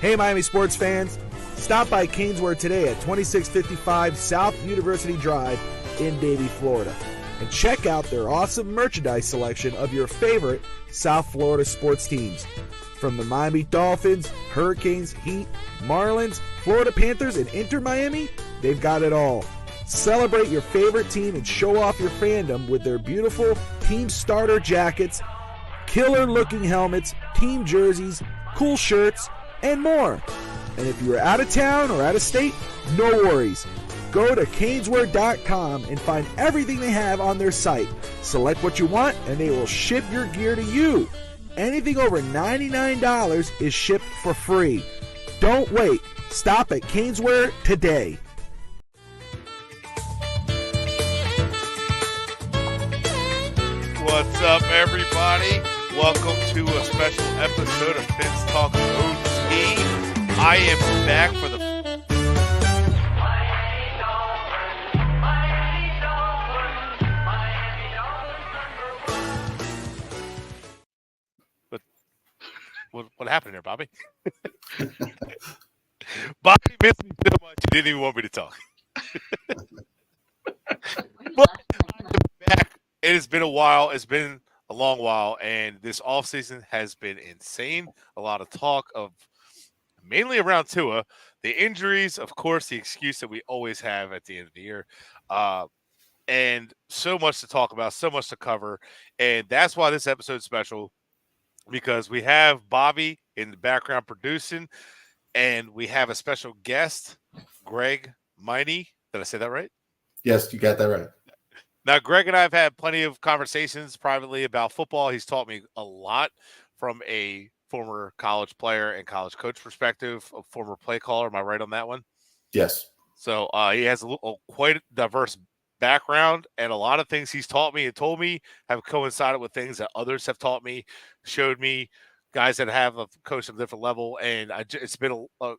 Hey, Miami sports fans. Stop by Canesware today at 2655 South University Drive in Davie, Florida. And check out their awesome merchandise selection of your favorite South Florida sports teams. From the Miami Dolphins, Hurricanes, Heat, Marlins, Florida Panthers, and Inter Miami, they've got it all. Celebrate your favorite team and show off your fandom with their beautiful team starter jackets, killer-looking helmets, team jerseys, cool shirts, and more. And if you are out of town or out of state, no worries. Go to caneswear.com and find everything they have on their site. Select what you want and they will ship your gear to you. Anything over $99 is shipped for free. Don't wait. Stop at Caneswear today. What's up, everybody? Welcome to a special episode of Fitz Talk OT. I am back for the What happened there, Bobby? Bobby missed me so much he didn't even want me to talk. But I'm back. It has been a while. It's been a long while, and this offseason has been insane. A lot of talk of mainly around Tua, the injuries, of course, the excuse that we always have at the end of the year, and so much to talk about, so much to cover, and that's why this episode's special, because we have Bobby in the background producing, and we have a special guest, Greg Meyne. Did I say that right? Yes, you got that right. Now, Greg and I have had plenty of conversations privately about football. He's taught me a lot from a former college player and college coach perspective, a former play caller. Am I right on that one? Yes. So he has quite a diverse background, and a lot of things he's taught me and told me have coincided with things that others have taught me, showed me, guys that have coached at a different level. And it's been a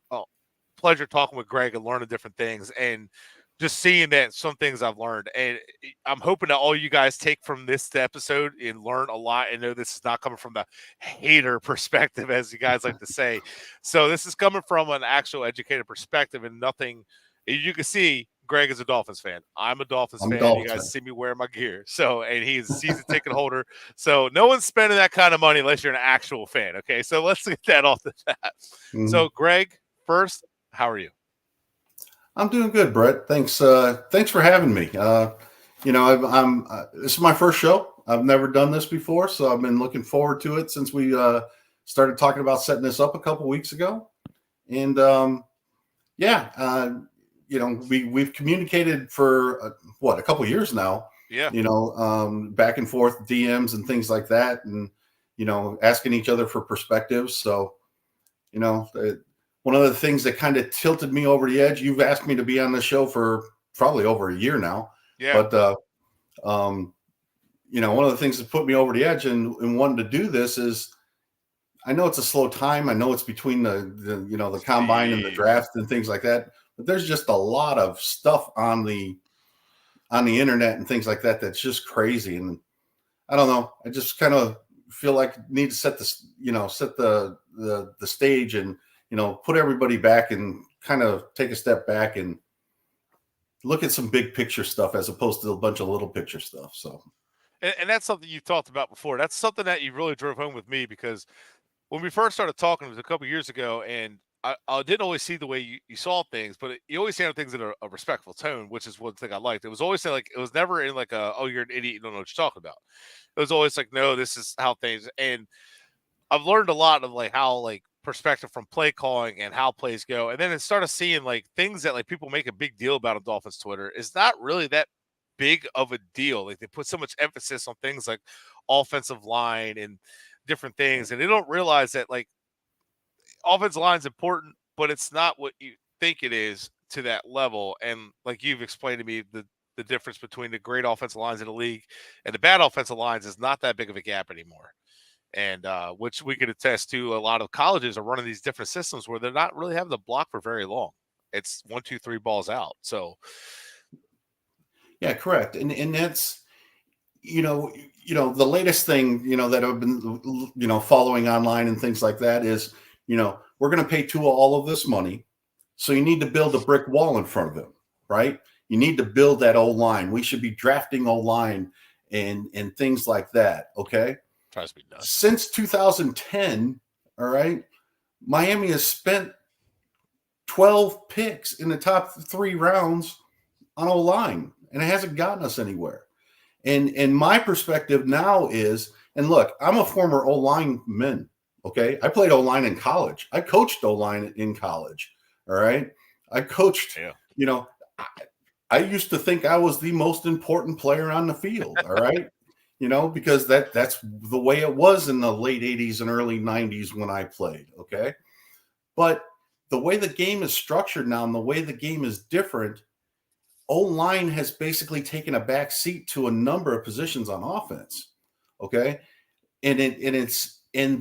pleasure talking with Greg and learning different things and just seeing that some things I've learned. And I'm hoping that all you guys take from this episode and learn a lot and know this is not coming from the hater perspective, as you guys like to say. So this is coming from an actual educated perspective and nothing. You can see Greg is a Dolphins fan. I'm a Dolphins fan. You guys see me wearing my gear. So, and he's a season ticket holder. So no one's spending that kind of money unless you're an actual fan. Okay. So let's get that off the bat. Mm-hmm. So Greg, first, how are you? I'm doing good, Brett. Thanks. Thanks for having me. I'm this is my first show. I've never done this before, so I've been looking forward to it since we started talking about setting this up a couple weeks ago. And we've communicated for a couple years now. Yeah. Back and forth DMs and things like that, and asking each other for perspectives. So, one of the things that kind of tilted me over the edge, you've asked me to be on the show for probably over a year now. Yeah. But, one of the things that put me over the edge and wanting to do this is I know it's a slow time. I know it's between the combine and the draft and things like that. But there's just a lot of stuff on the internet and things like that that's just crazy. And I don't know. I just kind of feel like I need to set the stage and put everybody back and kind of take a step back and look at some big picture stuff as opposed to a bunch of little picture stuff. So, and that's something you've talked about before. That's something that you really drove home with me, because when we first started talking, it was a couple years ago, and I didn't always see the way you saw things, but you always handled things in a respectful tone, which is one thing I liked. It was always like, it was never in like you're an idiot, you don't know what you're talking about. It was always like, no, this is how things. And I've learned a lot of like how like perspective from play calling and how plays go. And then it started seeing like things that like people make a big deal about on Dolphins Twitter is not really that big of a deal. Like they put so much emphasis on things like offensive line and different things. And they don't realize that like offensive line is important, but it's not what you think it is to that level. And like you've explained to me, the difference between the great offensive lines in the league and the bad offensive lines is not that big of a gap anymore. And which we could attest to. A lot of colleges are running these different systems where they're not really having to block for very long. It's 1, 2, 3 balls out. So, yeah, correct. And that's, the latest thing, that I've been, following online and things like that is, we're going to pay Tua all of this money. So you need to build a brick wall in front of him, right? You need to build that O-line. We should be drafting O-line and things like that. Okay. Tries to be nuts. Since 2010, all right, Miami has spent 12 picks in the top 3 rounds on O-line, and it hasn't gotten us anywhere. And my perspective now is, and look, I'm a former O-lineman. Okay. I played O-line in college. I coached O-line in college. All right. I coached, I used to think I was the most important player on the field. All right. Because that's the way it was in the late 80s and early 90s when I played. Okay. But the way the game is structured now and the way the game is different, O-line has basically taken a back seat to a number of positions on offense. Okay. And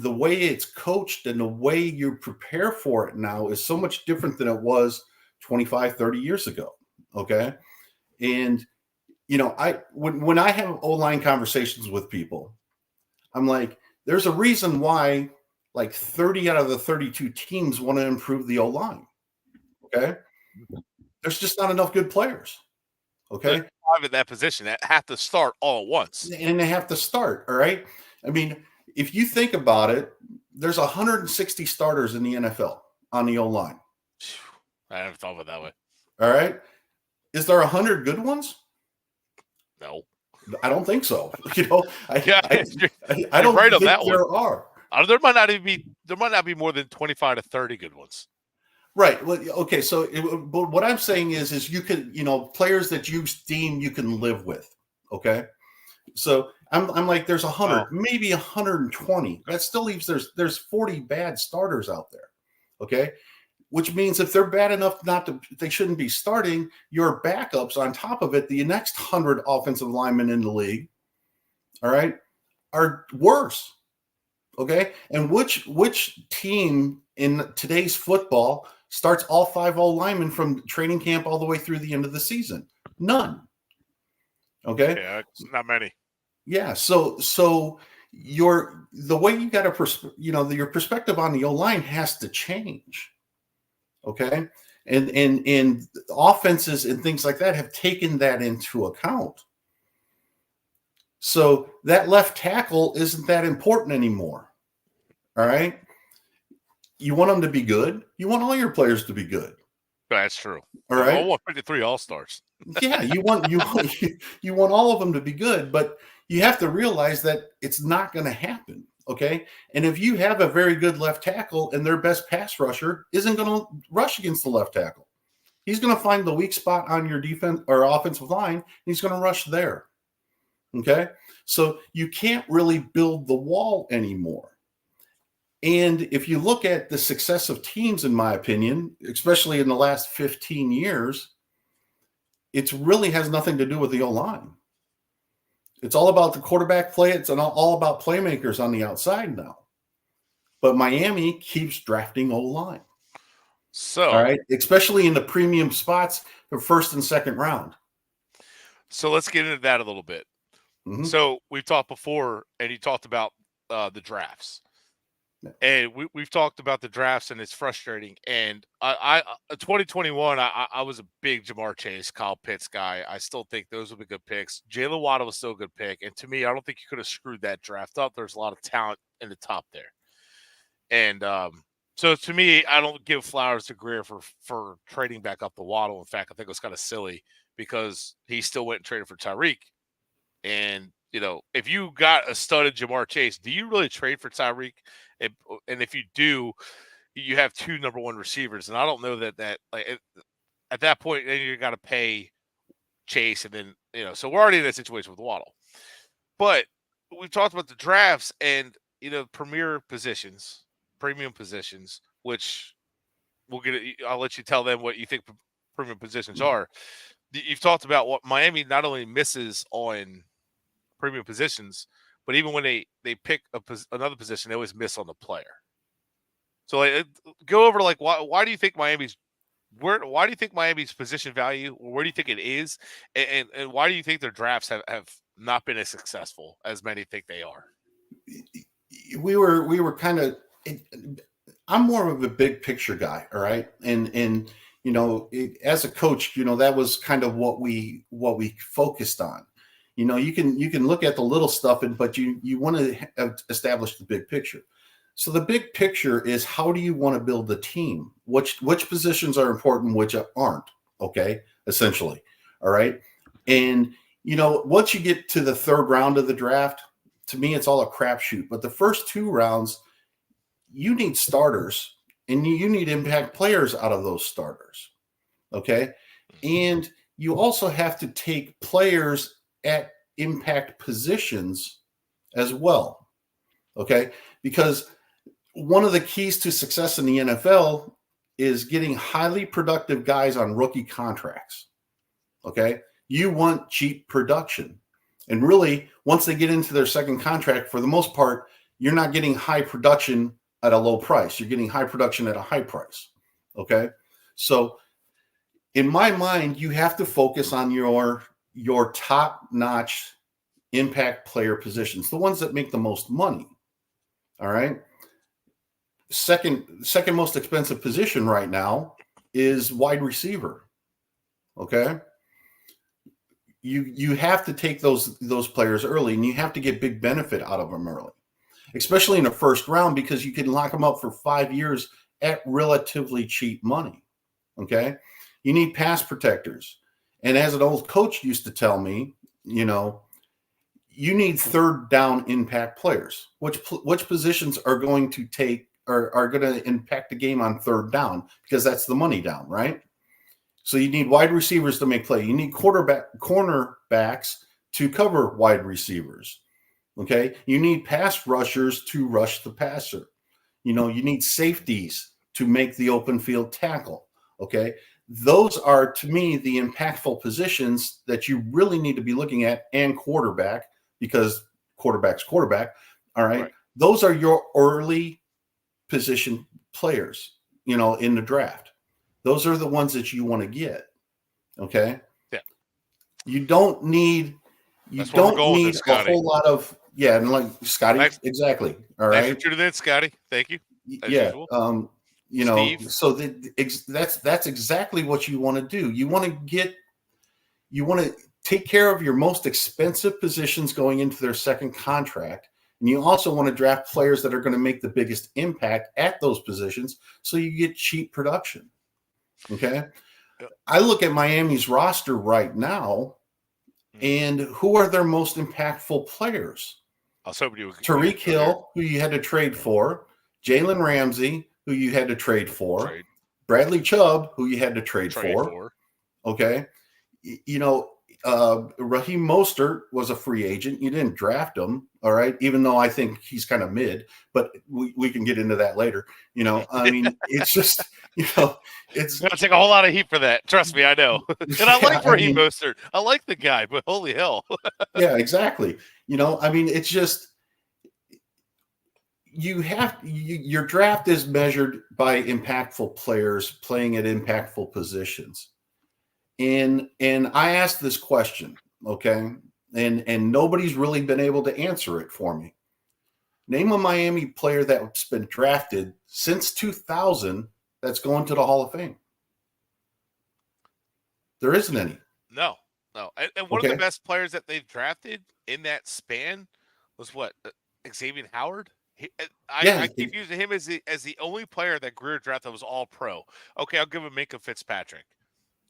the way it's coached and the way you prepare for it now is so much different than it was 25, 30 years ago. Okay. And, when I have O-line conversations with people, I'm like, there's a reason why like 30 out of the 32 teams want to improve the O-line. Okay. There's just not enough good players. Okay. In that position that have to start all at once. And they have to start. All right. I mean, if you think about it, there's 160 starters in the NFL on the O-line. I haven't thought of it that way. All right. Is there 100 good ones? No. I don't think so. I don't right think that there one. are. There might not be more than 25 to 30 good ones. Right. Well, okay. So, but what I'm saying is you can, players that you deem you can live with. Okay. So I'm like, there's 100, maybe 120. That still leaves there's 40 bad starters out there. Okay. Which means if they're bad enough they shouldn't be starting, your backups on top of it, the next 100 offensive linemen in the league, all right, are worse. Okay. And which team in today's football starts all 5 O-linemen from training camp all the way through the end of the season? None. Okay. Yeah, not many. Yeah. So the way you got to, your perspective on the O-line has to change. Okay. And offenses and things like that have taken that into account. So that left tackle isn't that important anymore. All right. You want them to be good. You want all your players to be good. That's true. All right. All 153 All-Stars. Yeah. You want all of them to be good, but you have to realize that it's not going to happen. Okay. And if you have a very good left tackle and their best pass rusher isn't going to rush against the left tackle, he's going to find the weak spot on your defense or offensive line. And he's going to rush there. Okay. So you can't really build the wall anymore. And if you look at the success of teams, in my opinion, especially in the last 15 years, it really has nothing to do with the O-line. It's all about the quarterback play. It's all about playmakers on the outside now. But Miami keeps drafting O-line. So, all right, especially in the premium spots for first and second round. So let's get into that a little bit. Mm-hmm. So we've talked before, and you talked about the drafts. And we've talked about the drafts, and it's frustrating. And I 2021, I was a big Jamar Chase, Kyle Pitts guy. I still think those would be good picks. Jalen Waddle was still a good pick. And to me, I don't think you could have screwed that draft up. There's a lot of talent in the top there. And so to me, I don't give flowers to Greer for trading back up the Waddle. In fact, I think it was kind of silly because he still went and traded for Tyreek. And, if you got a studded Jamar Chase, do you really trade for Tyreek? And if you do, you have 2 number 1 receivers. And I don't know that like at that point, then you got to pay Chase. And then, so we're already in that situation with Waddle. But we've talked about the drafts and, premium positions, which I'll let you tell them what you think premium positions are. You've talked about what Miami not only misses on premium positions, but even when they pick another position, they always miss on the player. So go over why do you think Miami's position value, or where do you think it is, and why do you think their drafts have not been as successful as many think they are. We were kind of. I'm more of a big picture guy, all right, and as a coach, that was kind of what we focused on. You can look at the little stuff, but you want to establish the big picture. So the big picture is, how do you want to build the team? Which positions are important, which aren't. Okay, essentially, all right. And once you get to the third round of the draft, to me, it's all a crapshoot. But the first two rounds, you need starters, and you need impact players out of those starters. Okay, and you also have to take players at impact positions as well. Okay, because one of the keys to success in the NFL is getting highly productive guys on rookie contracts. Okay, you want cheap production. And really, once they get into their second contract, for the most part, you're not getting high production at a low price. You're getting high production at a high price. Okay, so in my mind, you have to focus on your top-notch impact player positions, the ones that make the most money. All right. Second most expensive position right now is wide receiver. Okay. You have to take those players early, and you have to get big benefit out of them early, especially in the first round, because you can lock them up for 5 years at relatively cheap money. Okay. You need pass protectors. And as an old coach used to tell me, you need third down impact players. Which positions are going to are going to impact the game on third down, because that's the money down, right? So you need wide receivers to make play. You need cornerbacks to cover wide receivers. Okay. You need pass rushers to rush the passer. You need safeties to make the open field tackle. Okay. Those are, to me, the impactful positions that you really need to be looking at, and quarterback, because quarterback's quarterback. All right. Those are your early position players, in the draft. Those are the ones that you want to get. Okay. Yeah. You don't need a whole lot of, and like Scotty, Thanks. Exactly. All right. Thanks for tuning in, Scotty. Thank you. As usual. Steve. So that's exactly what you want to do. You want to take care of your most expensive positions going into their second contract. And you also want to draft players that are going to make the biggest impact at those positions, so you get cheap production. Okay. I look at Miami's roster right now, and who are their most impactful players? I was hoping you would. Tyreek Hill, who you had to trade for, Jalen Ramsey, who you had to trade for, Bradley Chubb, who you had to trade for. Okay. Raheem Mostert was a free agent. You didn't draft him. All right. Even though I think he's kind of mid, but we can get into that later. It's just, it's going to take a whole lot of heat for that. Trust me, I know. And I like Raheem Mostert. I like the guy, but holy hell. Yeah, exactly. It's just, your draft is measured by impactful players playing at impactful positions. And I asked this question, okay, and nobody's really been able to answer it for me. Name a Miami player that's been drafted since 2000 that's going to the Hall of Fame. There isn't any. No. And one of the best players that they've drafted in that span was Xavier Howard? I keep using him as the only player that Greer drafted that was all pro. Okay, I'll give him Minka Fitzpatrick.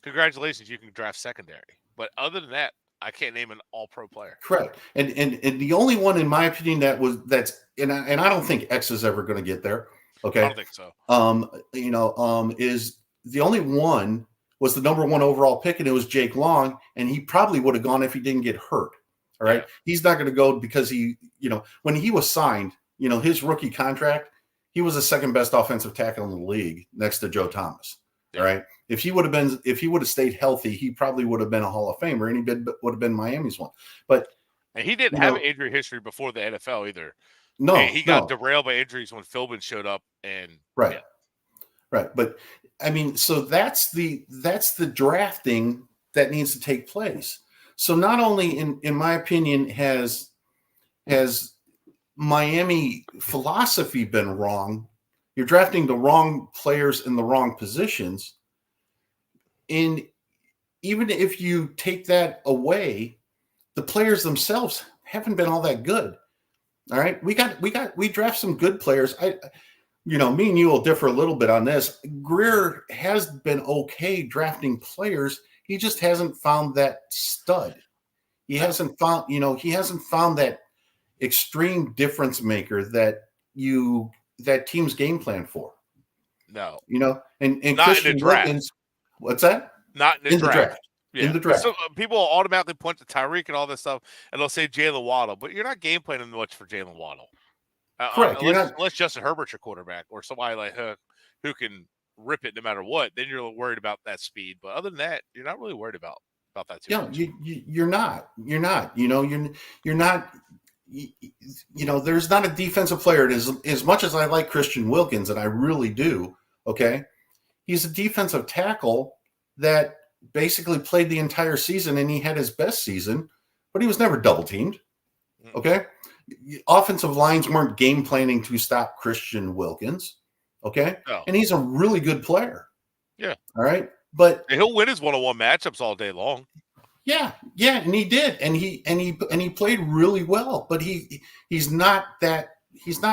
Congratulations, you can draft secondary. But other than that, I can't name an all-pro player. Correct. And the only one, in my opinion, and I don't think X is ever going to get there. Okay. I don't think so. Is the only one was the number 1 overall pick, and it was Jake Long, and he probably would have gone if he didn't get hurt. All right. Yeah. He's not going to go because when he was signed, his rookie contract, he was the second best offensive tackle in the league next to Joe Thomas. Yeah. All right. If he would have stayed healthy, he probably would have been a Hall of Famer, and he would have been Miami's one. But and he didn't have injury history before the NFL either. No, he got derailed by injuries when Philbin showed up, and right. But so that's the drafting that needs to take place. So not only, in my opinion, has Miami philosophy been wrong, you're drafting the wrong players in the wrong positions. And even if you take that away, the players themselves haven't been all that good. All right. We draft some good players. Me and you will differ a little bit on this. Greer has been okay drafting players. He just hasn't found that stud. He hasn't found that extreme difference maker that teams game plan for. No. And not Christian in the draft. Wilkins, what's that? Not in the draft. Yeah. In the draft. So people will automatically point to Tyreek and all this stuff, and they'll say Jalen Waddle, but you're not game planning much for Jalen Waddle. Correct. Unless Justin Herbert's your quarterback or somebody like who can rip it no matter what, then you're worried about that speed. But other than that, you're not really worried about that too much. You're not. You're not. There's not a defensive player. As much as I like Christian Wilkins, and I really do, okay, he's a defensive tackle that basically played the entire season, and he had his best season, but he was never double teamed. Okay. Offensive lines weren't game planning to stop Christian Wilkins. Okay. No. And he's a really good player. Yeah. All right. But and he'll win his one-on-one matchups all day long. Yeah. And he did. And he played really well, but he's not a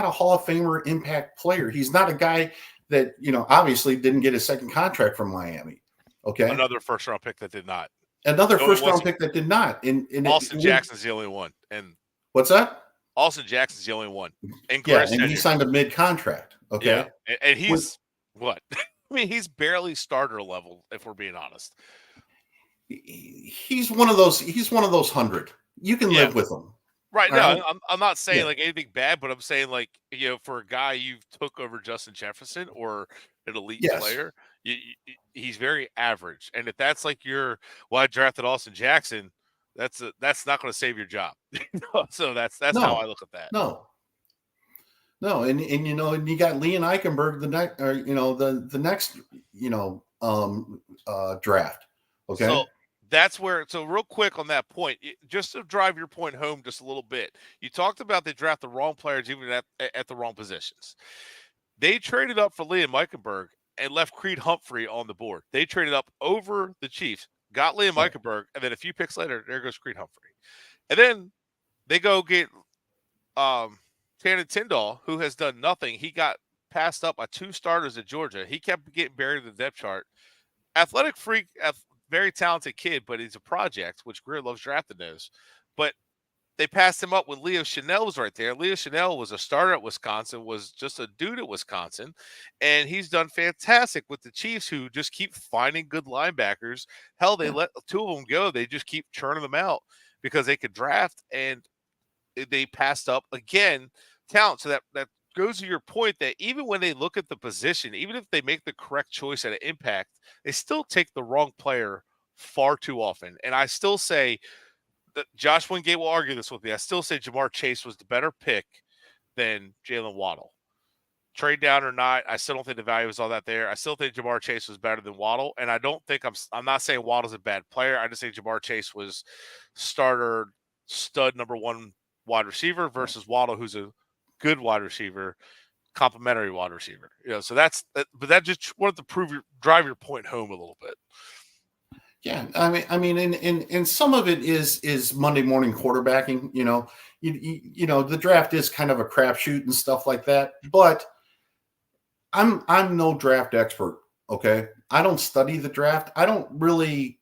Hall of Famer impact player. He's not a guy that, obviously didn't get his second contract from Miami. Okay. Another first-round pick that did not. Another first-round pick that did not. Austin Jackson's the only one. And what's that? Austin Jackson's the only one. And he signed a mid-contract. Okay. Yeah. And he's what? I mean, he's barely starter level, if we're being honest. He's one of those 100. You can live with him. Right. No, I'm not saying like anything bad, but I'm saying like, for a guy you took over Justin Jefferson or an elite player, he's very average. And if that's like I drafted Austin Jackson, that's not going to save your job. So that's how I look at that. No. And you got Leon Eichenberg the next draft. Okay. So that's where. So real quick on that point, just to drive your point home just a little bit, you talked about they draft the wrong players even at the wrong positions. They traded up for Liam Eichenberg and left Creed Humphrey on the board. They traded up over the Chiefs, got Liam Eichenberg, and then a few picks later, there goes Creed Humphrey. And then they go get Tanner Tyndall, who has done nothing. He got passed up by 2 starters at Georgia. He kept getting buried in the depth chart. Athletic freak, very talented kid, but he's a project, which Greer loves drafting those. But they passed him up when Leo Chanel was right there. Leo Chanel was a starter at Wisconsin, was just a dude at Wisconsin, and he's done fantastic with the Chiefs, who just keep finding good linebackers. Hell, they let 2 of them go. They just keep churning them out because they could draft, and they passed up, again, talent. So that goes to your point that even when they look at the position, even if they make the correct choice at an impact, they still take the wrong player far too often. And I still say that Josh Wingate will argue this with me. I still say Jamar Chase was the better pick than Jalen Waddle. Trade down or not, I still don't think the value is all that there. I still think Jamar Chase was better than Waddle. And I don't think I'm not saying Waddle's a bad player. I just think Jamar Chase was starter stud number 1 wide receiver versus Waddle, who's a good wide receiver, complimentary wide receiver. So but that just wanted to drive your point home a little bit. Yeah, I mean, and some of it is Monday morning quarterbacking. The draft is kind of a crapshoot and stuff like that. But I'm no draft expert. Okay, I don't study the draft. I don't really.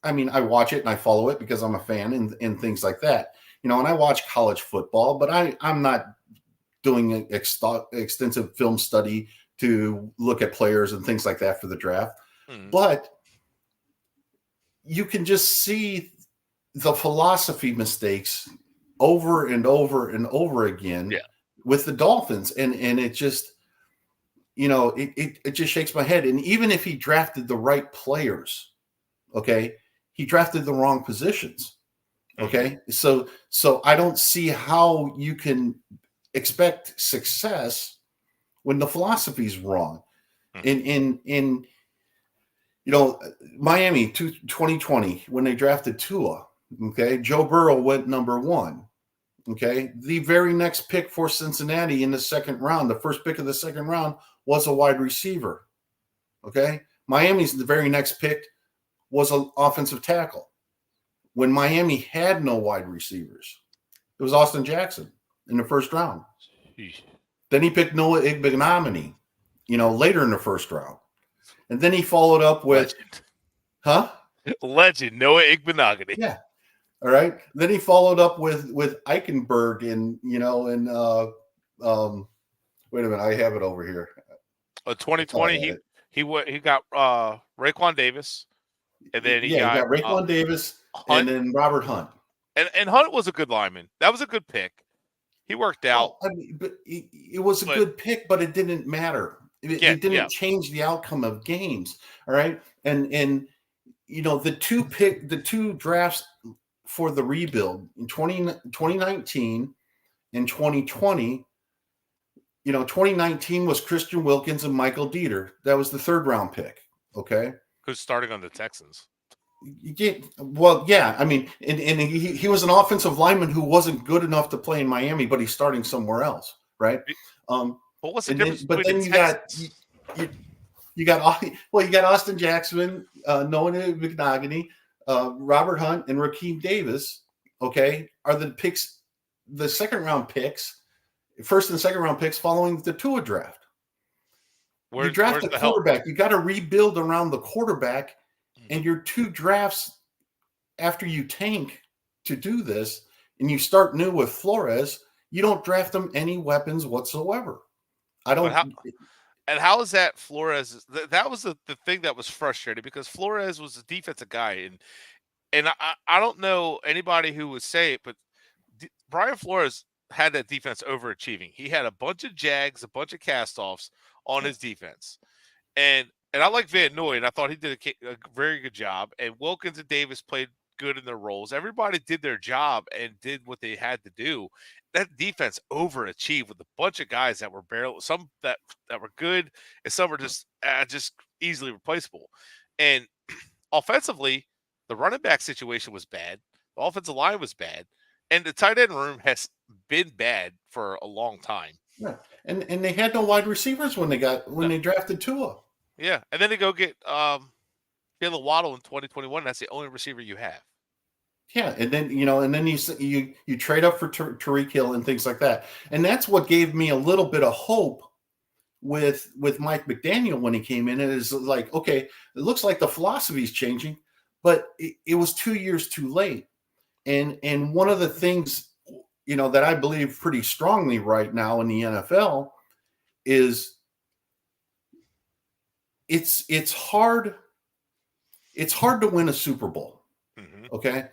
I mean, I watch it and I follow it because I'm a fan and things like that. And I watch college football, but I'm not doing extensive film study to look at players and things like that for the draft. But you can just see the philosophy mistakes over and over and over again with the Dolphins. And it just, it just shakes my head. And even if he drafted the right players, okay, he drafted the wrong positions. Okay. So I don't see how you can expect success when the philosophy is wrong. In Miami 2020, when they drafted Tua, Okay. Joe Burrow went number 1. Okay. The very next pick for Cincinnati in the second round, the first pick of the second round, was a wide receiver. Okay. Miami's the very next pick was an offensive tackle. When Miami had no wide receivers, it was Austin Jackson in the first round. Then he picked Noah Igbenogany, later in the first round. And then he followed up with, Legend, Noah Igbenogany. Yeah. All right. Then he followed up with Eichenberg wait a minute, I have it over here. 2020, he got Raekwon Davis, and then he got Raekwon Davis, Hunt, and then Robert Hunt. And Hunt was a good lineman. That was a good pick. He worked out. Well, but it was a good pick, but it didn't matter. It didn't change the outcome of games. All right. And the two drafts for the rebuild in 2019 and 2020, 2019 was Christian Wilkins and Michael Dieter. That was the third round pick. Okay. Who's starting on the Texans? Yeah. I mean, and he was an offensive lineman who wasn't good enough to play in Miami, but he's starting somewhere else. Right. But what's the difference? But then you got Austin Jackson, Noah Igbenogany, Robert Hunt, and Raheem Davis. Okay, are the picks, the second round picks, first and second round picks following the Tua draft. You draft the quarterback. You got to rebuild around the quarterback, and your two drafts after you tank to do this, and you start new with Flores. You don't draft them any weapons whatsoever. I don't. And how is that Flores? That was the thing that was frustrating because Flores was a defensive guy, and I don't know anybody who would say it, but Brian Flores had that defense overachieving. He had a bunch of jags, a bunch of castoffs on his defense, and I like Van Noy, and I thought he did a very good job. And Wilkins and Davis played good in their roles. Everybody did their job and did what they had to do. That defense overachieved with a bunch of guys that were some that were good, and some were just easily replaceable. And offensively, the running back situation was bad. The offensive line was bad, and the tight end room has been bad for a long time. Yeah, and they had no wide receivers when they drafted Tua. Yeah, and then they go get Jalen Waddle in 2021. That's the only receiver you have. Yeah, and then you trade up for Tyreek Hill and things like that, and that's what gave me a little bit of hope with Mike McDaniel when he came in. It is like, okay, it looks like the philosophy is changing, but it was 2 years too late. And one of the things that I believe pretty strongly right now in the NFL is it's hard to win a Super Bowl. Mm-hmm. Okay.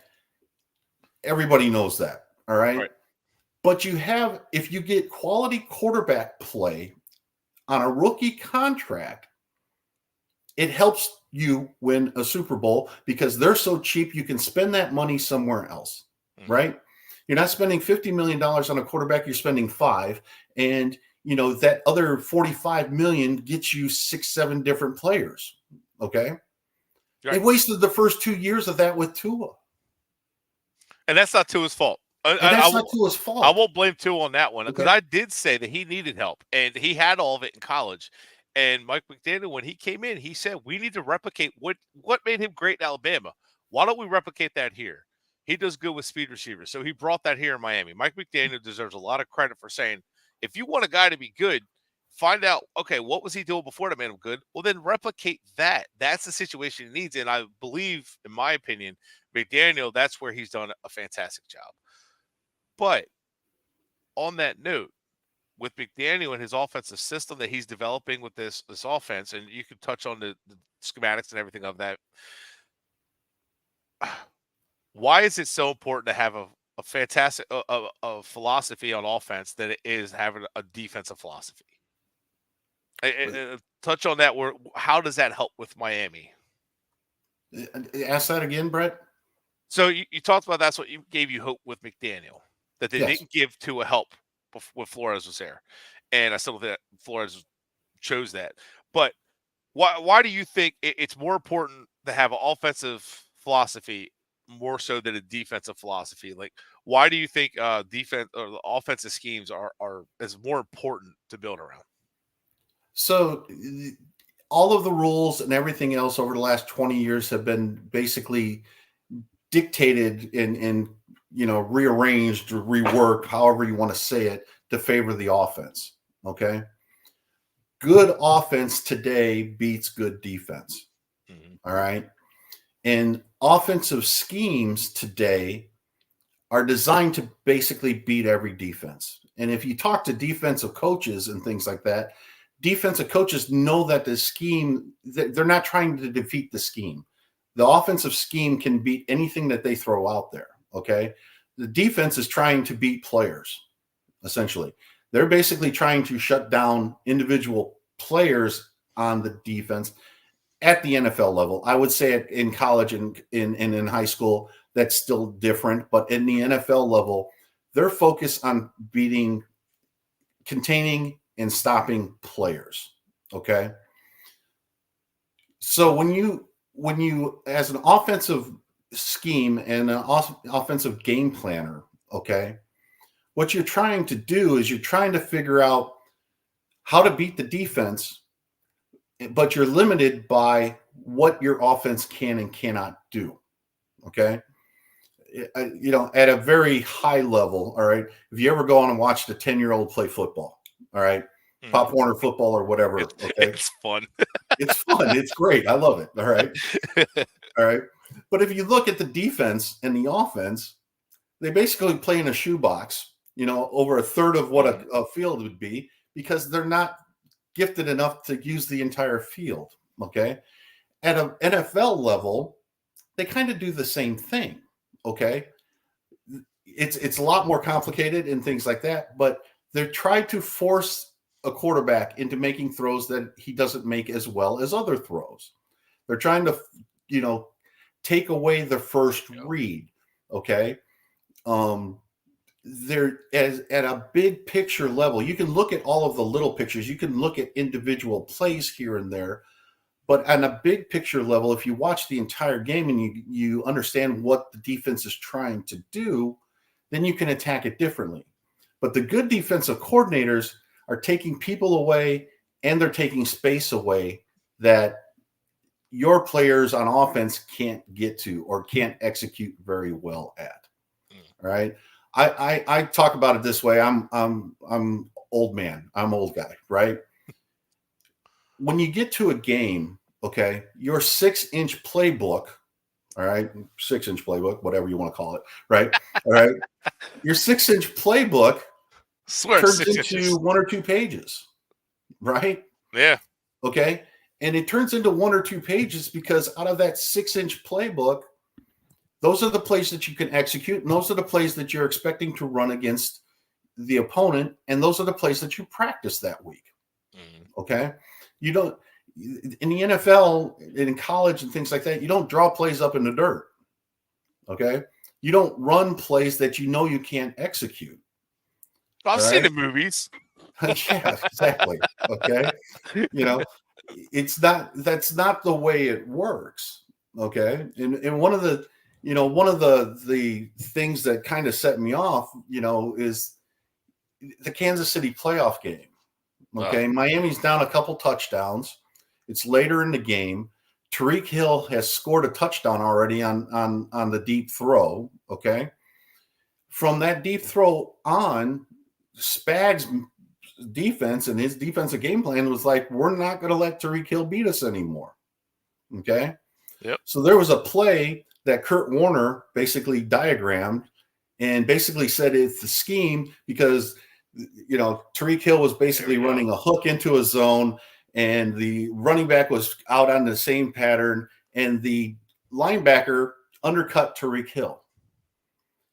Everybody knows that. All right. But if you get quality quarterback play on a rookie contract, it helps you win a Super Bowl because they're so cheap. You can spend that money somewhere else. Mm-hmm. Right. You're not spending $50 million on a quarterback. You're spending $5 million. And that other $45 million gets you 6-7 different players. Okay. Right. They wasted the first 2 years of that with Tua. And that's not Tua's fault. That's not Tua's fault. I won't blame Tua on that one because I did say that he needed help, and he had all of it in college. And Mike McDaniel, when he came in, he said, we need to replicate what made him great in Alabama. Why don't we replicate that here? He does good with speed receivers. So he brought that here in Miami. Mike McDaniel deserves a lot of credit for saying, if you want a guy to be good, find out, okay, what was he doing before to make him good? Well, then replicate that. That's the situation he needs. And I believe, in my opinion, McDaniel, that's where he's done a fantastic job. But on that note, with McDaniel and his offensive system that he's developing with this offense, and you can touch on the schematics and everything of that, why is it so important to have a fantastic a philosophy on offense than it is having a defensive philosophy? Touch on that. How does that help with Miami? Ask that again, Brett. So you talked about that's what gave you hope with McDaniel, that they didn't give Tua help when Flores was there. And I still think that Flores chose that. But why do you think it's more important to have an offensive philosophy more so than a defensive philosophy? Like, why do you think defense or the offensive schemes are is more important to build around? So all of the rules and everything else over the last 20 years have been basically dictated and rearranged or reworked, however you want to say it, to favor the offense. Okay. Good offense today beats good defense. Mm-hmm. All right. And offensive schemes today are designed to basically beat every defense. And if you talk to defensive coaches and things like that, defensive coaches know that the scheme, they're not trying to defeat the scheme. The offensive scheme can beat anything that they throw out there. Okay. The defense is trying to beat players, essentially. They're basically trying to shut down individual players on the defense at the NFL level. I would say it in college and in high school, that's still different. But in the NFL level, they're focused on containing and stopping players. Okay. So when you as an offensive scheme and an offensive game planner, okay, what you're trying to do is you're trying to figure out how to beat the defense, but you're limited by what your offense can and cannot do. Okay. At a very high level. All right. If you ever go on and watch the 10-year-old play football, all right, Pop Warner football or whatever. Okay. It's fun. It's fun. It's great. I love it. All right. All right. But if you look at the defense and the offense, they basically play in a shoebox, over a third of what a field would be, because they're not gifted enough to use the entire field. Okay. At an NFL level, they kind of do the same thing. Okay. It's a lot more complicated and things like that, but they're trying to force a quarterback into making throws that he doesn't make as well as other throws. They're trying to, take away the first read. Okay. They're at a big picture level. You can look at all of the little pictures. You can look at individual plays here and there, but on a big picture level, if you watch the entire game and you understand what the defense is trying to do, then you can attack it differently. But the good defensive coordinators are taking people away and they're taking space away that your players on offense can't get to or can't execute very well at. All right. I talk about it this way. I'm old man. I'm old guy, right? When you get to a game, okay, your 6-inch playbook, all right, 6-inch playbook, whatever you want to call it, right? All right. Your 6-inch playbook turns into 1 or 2 pages, right? Yeah. Okay. And it turns into 1 or 2 pages because out of that 6-inch playbook, those are the plays that you can execute, and those are the plays that you're expecting to run against the opponent, and those are the plays that you practice that week. Okay? You don't in the NFL, in college and things like that, you don't draw plays up in the dirt. Okay? You don't run plays that you can't execute. I've seen the movies. Yeah, exactly. Okay? That's not the way it works. Okay? And one of the the things that kind of set me off, is the Kansas City playoff game. Okay. Wow. Miami's down a couple touchdowns. It's later in the game. Tyreek Hill has scored a touchdown already on the deep throw. Okay. From that deep throw on, Spag's defense and his defensive game plan was like, we're not going to let Tyreek Hill beat us anymore. Okay. Yep. So there was a play that Kurt Warner basically diagrammed and basically said it's the scheme because, Tyreek Hill was basically running a hook into a zone and the running back was out on the same pattern and the linebacker undercut Tyreek Hill.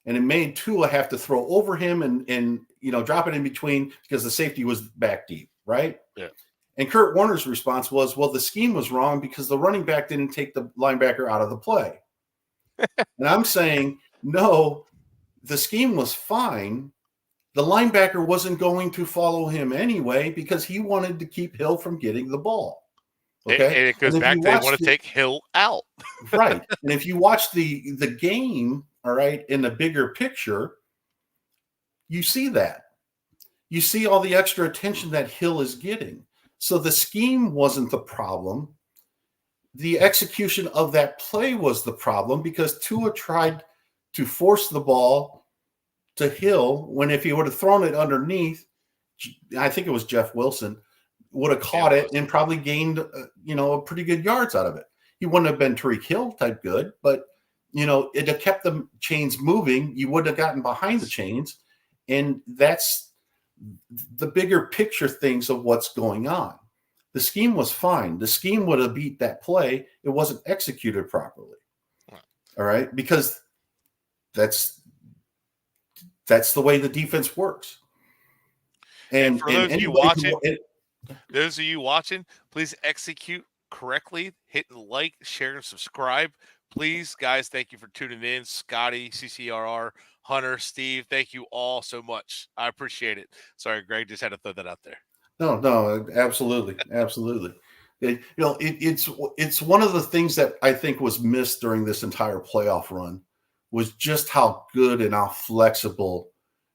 And it made Tua have to throw over him and drop it in between because the safety was back deep, right? Yeah. And Kurt Warner's response was, well, the scheme was wrong because the running back didn't take the linebacker out of the play. And I'm saying, no, the scheme was fine. The linebacker wasn't going to follow him anyway because he wanted to keep Hill from getting the ball. Okay. And it goes if back you to they watch want to take Hill out. right. And if you watch the game, all right, in the bigger picture, you see that. You see all the extra attention that Hill is getting. So the scheme wasn't the problem. The execution of that play was the problem because Tua tried to force the ball to Hill when if he would have thrown it underneath, I think it was Jeff Wilson, would have caught it and probably gained, a pretty good yards out of it. He wouldn't have been Tariq Hill type good, but, it had kept the chains moving. You wouldn't have gotten behind the chains. And that's the bigger picture things of what's going on. The scheme was fine. The scheme would have beat that play. It wasn't executed properly. All right. Because that's the way the defense works. And for those of you watching, please execute correctly. Hit like, share, and subscribe. Please, guys, thank you for tuning in. Scotty, CCRR, Hunter, Steve, thank you all so much. I appreciate it. Sorry, Greg, just had to throw that out there. No, absolutely. Absolutely. It's one of the things that I think was missed during this entire playoff run was just how good and how flexible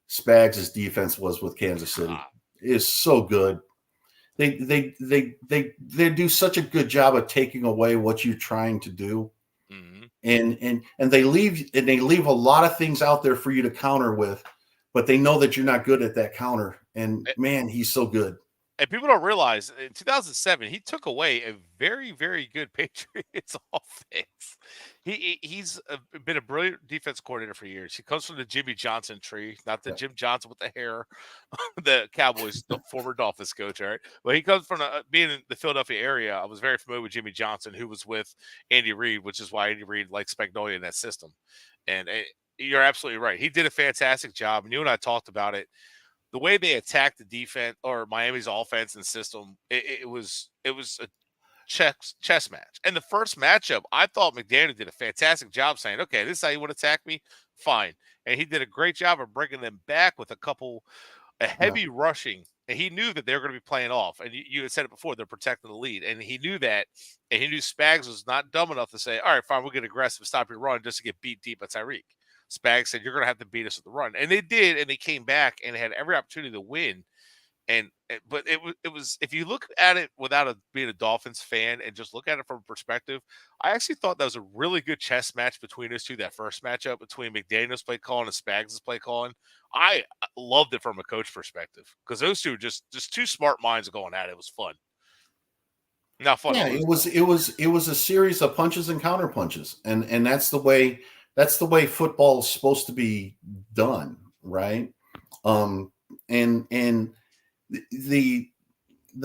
Spags' defense was with Kansas City. It is so good. They do such a good job of taking away what you're trying to do. Mm-hmm. And they leave a lot of things out there for you to counter with, but they know that you're not good at that counter. And man, he's so good. And people don't realize in 2007, he took away a very, very good Patriots offense. He's been a brilliant defense coordinator for years. He comes from the Jimmy Johnson tree, not the Jim Johnson with the hair, the Cowboys, the former Dolphins coach, all right? But he comes from being in the Philadelphia area. I was very familiar with Jimmy Johnson, who was with Andy Reid, which is why Andy Reid likes Spagnolia in that system. And you're absolutely right. He did a fantastic job. And you and I talked about it. The way they attacked the defense or Miami's offense and system, it was a chess match. And the first matchup, I thought McDaniel did a fantastic job saying, okay, this is how you want to attack me? Fine. And he did a great job of bringing them back with a heavy rushing. And he knew that they were going to be playing off. And you had said it before, they're protecting the lead. And he knew that. And he knew Spags was not dumb enough to say, all right, fine, we'll get aggressive, stop your run just to get beat deep by Tyreek. Spags said, you're going to have to beat us with the run. And they did, and they came back and had every opportunity to win. But it was if you look at it without being a Dolphins fan and just look at it from a perspective, I actually thought that was a really good chess match between those two, that first matchup between McDaniel's play calling and Spags' play calling. I loved it from a coach perspective because those two just two smart minds going at it. It was fun. Not fun. Yeah, it was a series of punches and counter punches. And that's the way football is supposed to be done, right? And the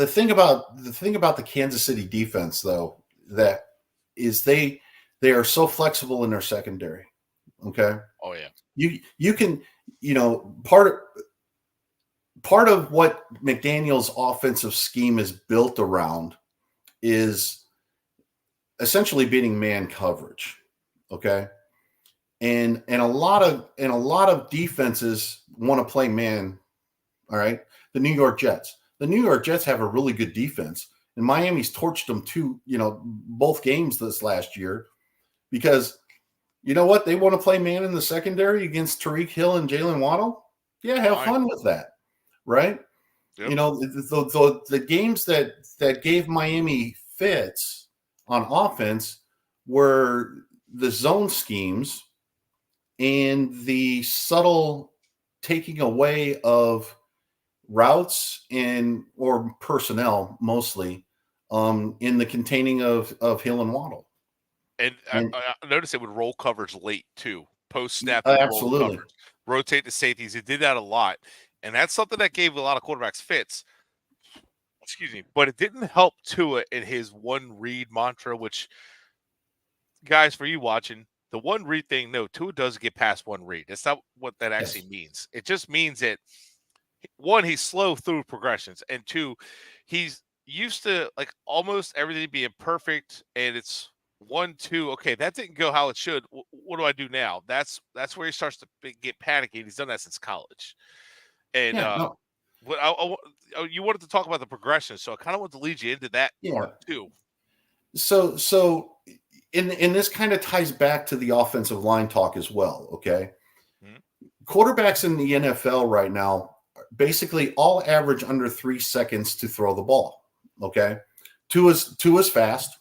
thing about the Kansas City defense, though, that is they are so flexible in their secondary. Okay. Oh yeah. You can part of what McDaniel's offensive scheme is built around is essentially beating man coverage. Okay. And a lot of defenses want to play man. All right. The New York Jets have a really good defense, and Miami's torched them too, both games this last year because you know what? They want to play man in the secondary against Tariq Hill and Jalen Waddle. Yeah. Have fun with that. Right. Yep. The games that gave Miami fits on offense were the zone schemes and the subtle taking away of routes or personnel mostly in the containing of Hill and Waddle. And I noticed it would roll coverage late too, post snap. Absolutely. Rotate the safeties. It did that a lot. And that's something that gave a lot of quarterbacks fits. Excuse me. But it didn't help Tua in his one read mantra, which, guys, for you watching, the one read thing, no, Tua does get past one read. That's not what that actually means. It just means that, one, he's slow through progressions. And two, he's used to like almost everything being perfect. And it's 1, 2. Okay, that didn't go how it should. What do I do now? That's where he starts to get panicky. He's done that since college. And you wanted to talk about the progression, so I kind of want to lead you into that part too. So in this kind of ties back to the offensive line talk as well. Okay. Mhm. Quarterbacks in the NFL right now basically all average under 3 seconds to throw the ball. Okay. Two is fast.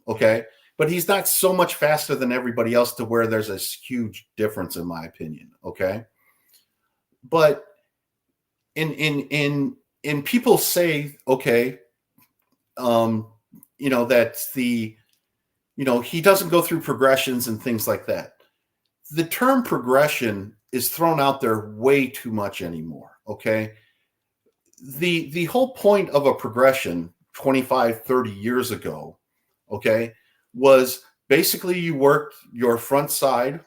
Okay. But he's not so much faster than everybody else to where there's a huge difference, in my opinion. Okay. But in people say, okay, that's he doesn't go through progressions and things like that. The term progression is thrown out there way too much anymore. Okay. The whole point of a progression 25, 30 years ago, okay, was basically you worked your front side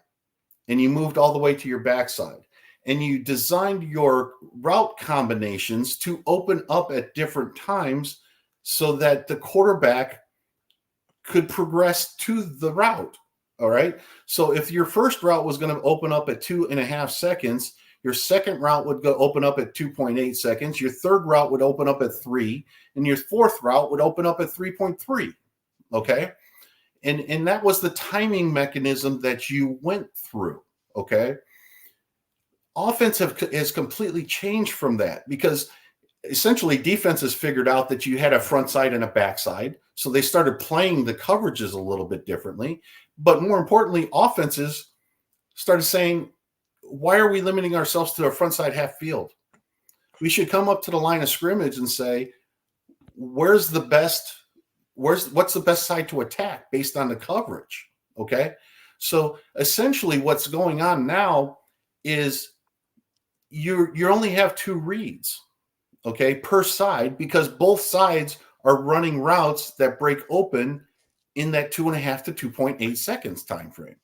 and you moved all the way to your backside. And you designed your route combinations to open up at different times so that the quarterback could progress to the route. All right. So if your first route was going to open up at 2.5 seconds, your second route would go open up at 2.8 seconds. Your third route would open up at 3, and your fourth route would open up at 3.3. Okay. And that was the timing mechanism that you went through. Okay. Offense has completely changed from that because essentially defense has figured out that you had a front side and a back side. So they started playing the coverages a little bit differently. But more importantly, offenses started saying, why are we limiting ourselves to a front side half field? We should come up to the line of scrimmage and say, what's the best side to attack based on the coverage? Okay. So essentially what's going on now is you only have 2 reads, okay, per side, because both sides are running routes that break open in that 2.5 to 2.8 seconds time frame.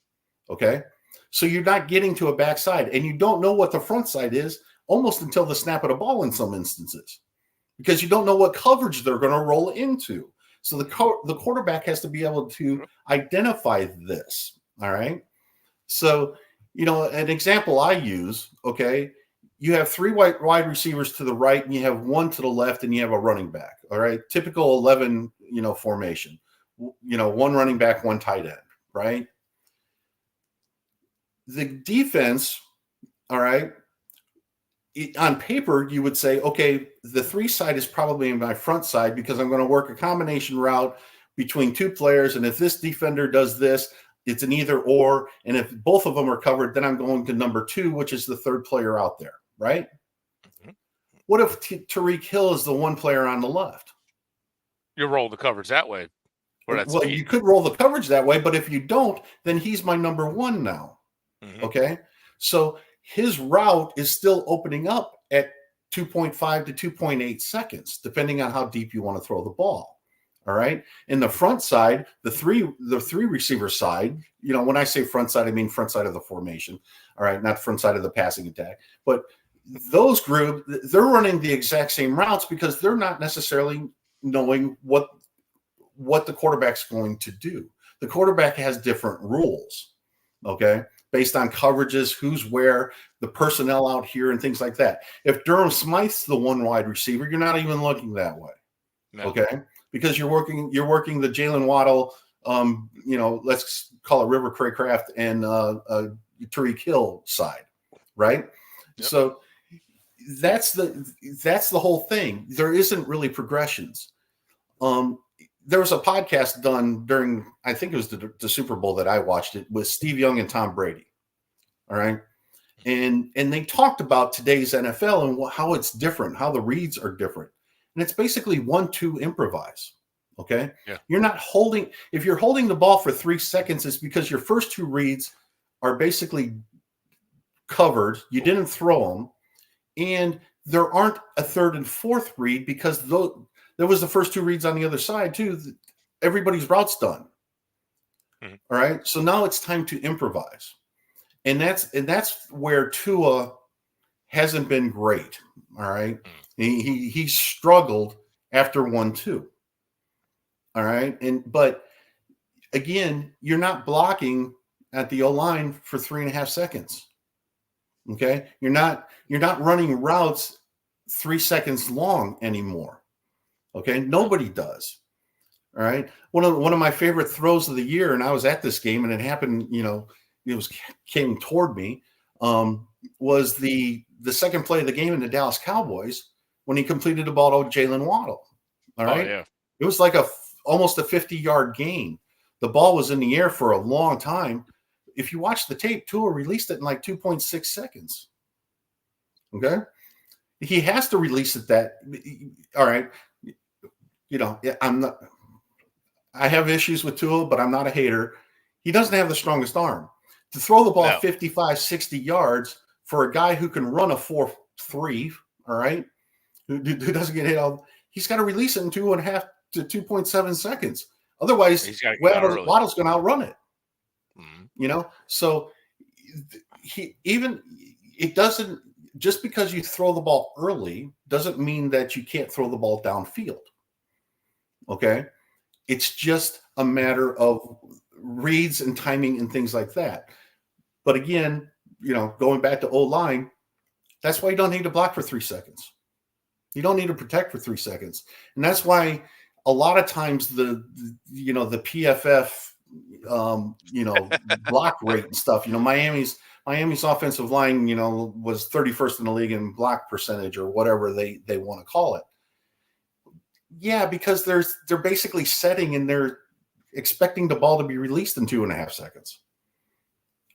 Okay. So you're not getting to a backside, and you don't know what the front side is almost until the snap of the ball in some instances, because you don't know what coverage they're going to roll into. So the quarterback has to be able to identify this. All right. So, an example I use, okay, you have 3 wide receivers to the right, and you have 1 to the left, and you have a running back. All right. Typical 11, formation, 1 running back, 1 tight end, right? The defense, all right, on paper, you would say, okay, the 3 side is probably in my front side because I'm going to work a combination route between 2 players. And if this defender does this, it's an either or. And if both of them are covered, then I'm going to number 2, which is the 3rd player out there, right? Mm-hmm. What if Tyreek Hill is the 1 player on the left? You roll the coverage that way. Well, you could roll the coverage that way, but if you don't, then he's my number 1 now. Mm-hmm. Okay. So his route is still opening up at 2.5 to 2.8 seconds, depending on how deep you want to throw the ball. All right. In the front side, the three receiver side, when I say front side, I mean front side of the formation. All right. Not front side of the passing attack, but those group, they're running the exact same routes because they're not necessarily knowing what the quarterback's going to do. The quarterback has different rules. Okay. Based on coverages, who's where, the personnel out here, and things like that. If Durham Smythe's the 1 wide receiver, you're not even looking that way, okay? Because you're working the Jalen Waddle, let's call it River Craycraft and Tyreek Hill side, right? Yep. So that's the whole thing. There isn't really progressions. There was a podcast done during, I think it was the Super Bowl that I watched it, with Steve Young and Tom Brady. All right. And they talked about today's NFL and how it's different, how the reads are different. And it's basically 1-2 improvise. Okay. Yeah. You're not if you're holding the ball for 3 seconds, it's because your first 2 reads are basically covered. You didn't throw them. And there aren't a 3rd and 4th read because there was the first 2 reads on the other side too. Everybody's route's done. Mm-hmm. All right. So now it's time to improvise. And that's where Tua hasn't been great. All right. Mm-hmm. He struggled after 1-2. All right. But again, you're not blocking at the O-line for 3.5 seconds. Okay. You're not running routes 3 seconds long anymore. Okay. Nobody does. All right. One of my favorite throws of the year, and I was at this game, and it happened, came toward me, was the second play of the game in the Dallas Cowboys when he completed the ball to Jalen Waddle. All right. Oh, yeah. It was like almost a 50-yard gain. The ball was in the air for a long time. If you watch the tape, Tua released it in like 2.6 seconds. Okay. He has to release it all right. I have issues with Tua, but I'm not a hater. He doesn't have the strongest arm. To throw the ball 55, 60 yards for a guy who can run a 4.3, all right, who doesn't get hit on, he's got to release it in 2.5 to 2.7 seconds. Otherwise, Waddle's going to outrun it. Mm-hmm. So it doesn't, just because you throw the ball early doesn't mean that you can't throw the ball downfield. Okay. It's just a matter of reads and timing and things like that. But again, going back to O-line, that's why you don't need to block for 3 seconds. You don't need to protect for 3 seconds. And that's why a lot of times the PFF, block rate and stuff, Miami's offensive line, was 31st in the league in block percentage or whatever they want to call it. Yeah, because they're basically setting and they're expecting the ball to be released in 2.5 seconds.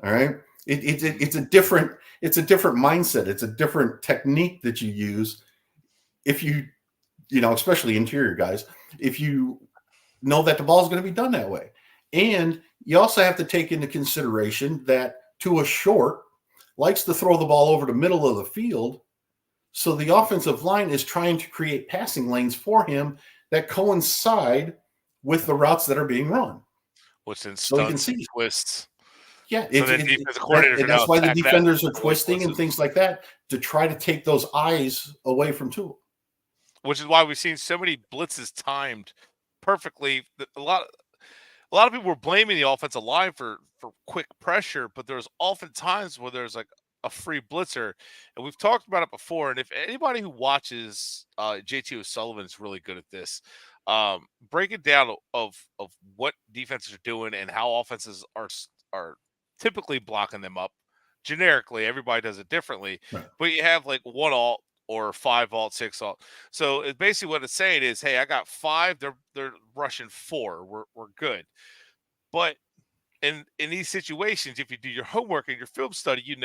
All right. It's a different mindset. It's a different technique that you use. If especially interior guys, if you know that the ball is going to be done that way. And you also have to take into consideration that Tua Short likes to throw the ball over the middle of the field. So the offensive line is trying to create passing lanes for him that coincide with the routes that are being run. Which then stunts and twists. Yeah, that's why the defenders are twisting and things like that to try to take those eyes away from Tua. Which is why we've seen so many blitzes timed perfectly. A lot of people were blaming the offensive line for quick pressure, but there's often times where there's like a free blitzer, and we've talked about it before. And if anybody who watches JT O'Sullivan is really good at this, breaking down of what defenses are doing and how offenses are typically blocking them up. Generically, everybody does it differently, right. But you have like 1 alt or 5 alt, 6 alt. So it basically what it's saying is, hey, I got 5. They're rushing 4. We're good. But in these situations, if you do your homework and your film study,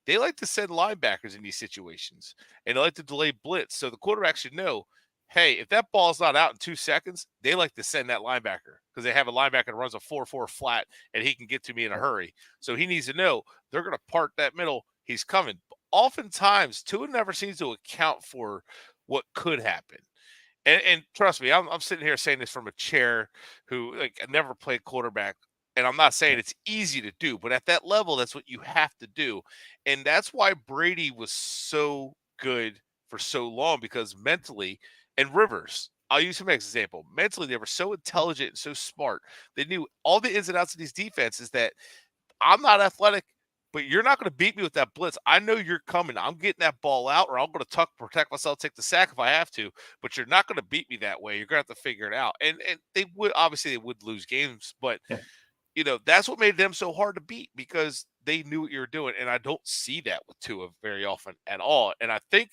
they like to send linebackers in these situations, and they like to delay blitz. So the quarterback should know, hey, if that ball's not out in 2 seconds, they like to send that linebacker because they have a linebacker that runs a 4.4 flat and he can get to me in a hurry. So he needs to know they're going to part that middle. He's coming. Oftentimes, Tua never seems to account for what could happen. And trust me, I'm sitting here saying this from a chair who never played quarterback. And I'm not saying it's easy to do, but at that level, that's what you have to do. And that's why Brady was so good for so long, because mentally, and Rivers, I'll use him as an example. Mentally, they were so intelligent and so smart. They knew all the ins and outs of these defenses that I'm not athletic, but you're not going to beat me with that blitz. I know you're coming. I'm getting that ball out, or I'm going to protect myself, take the sack if I have to, but you're not going to beat me that way. You're going to have to figure it out. And they would lose games, but that's what made them so hard to beat, because they knew what you were doing. And I don't see that with Tua very often at all. And I think,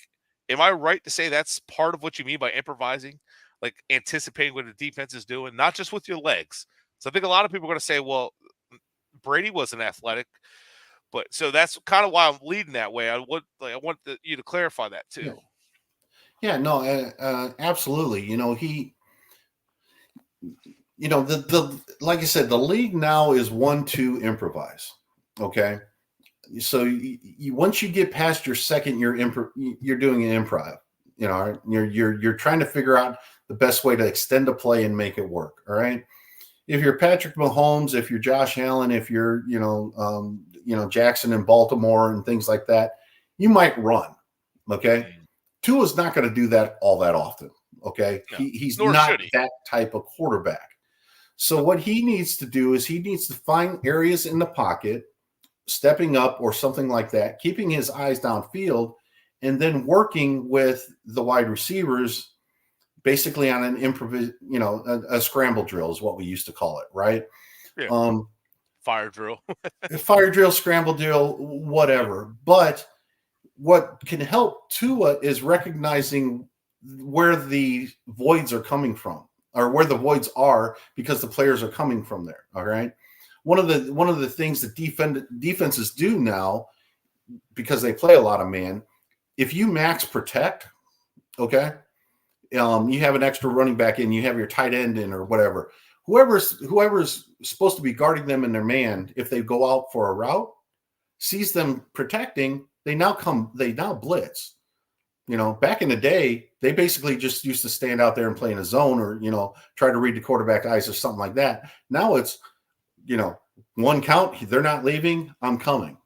am I right to say that's part of what you mean by improvising, like anticipating what the defense is doing, not just with your legs? So I think a lot of people are going to say, well, Brady wasn't athletic, but so that's kind of why I'm leading that way. I want you to clarify that too. Yeah, no, absolutely. The like I said, the league now is one to improvise. Okay, so once you get past your second year, you're doing an improv. You're trying to figure out the best way to extend a play and make it work. All right. If you're Patrick Mahomes, if you're Josh Allen, if you're Jackson in Baltimore and things like that, you might run. Okay, Tua's not going to do that all that often. Okay, no, he's not that type of quarterback. So what he needs to do is he needs to find areas in the pocket, stepping up or something like that, keeping his eyes downfield, and then working with the wide receivers basically on an a scramble drill is what we used to call it, right? Yeah. Fire drill. Fire drill, scramble drill, whatever. But what can help Tua is recognizing where the voids are coming from, or where the voids are, because the players are coming from there. All right. One of the things that defenses do now, because they play a lot of man, if you max protect, okay, you have an extra running back in, you have your tight end in, or whatever. Whoever's supposed to be guarding them in their man, if they go out for a route, sees them protecting, they now blitz. Back in the day, they basically just used to stand out there and play in a zone, or try to read the quarterback eyes or something like that. Now it's one count, they're not leaving, I'm coming.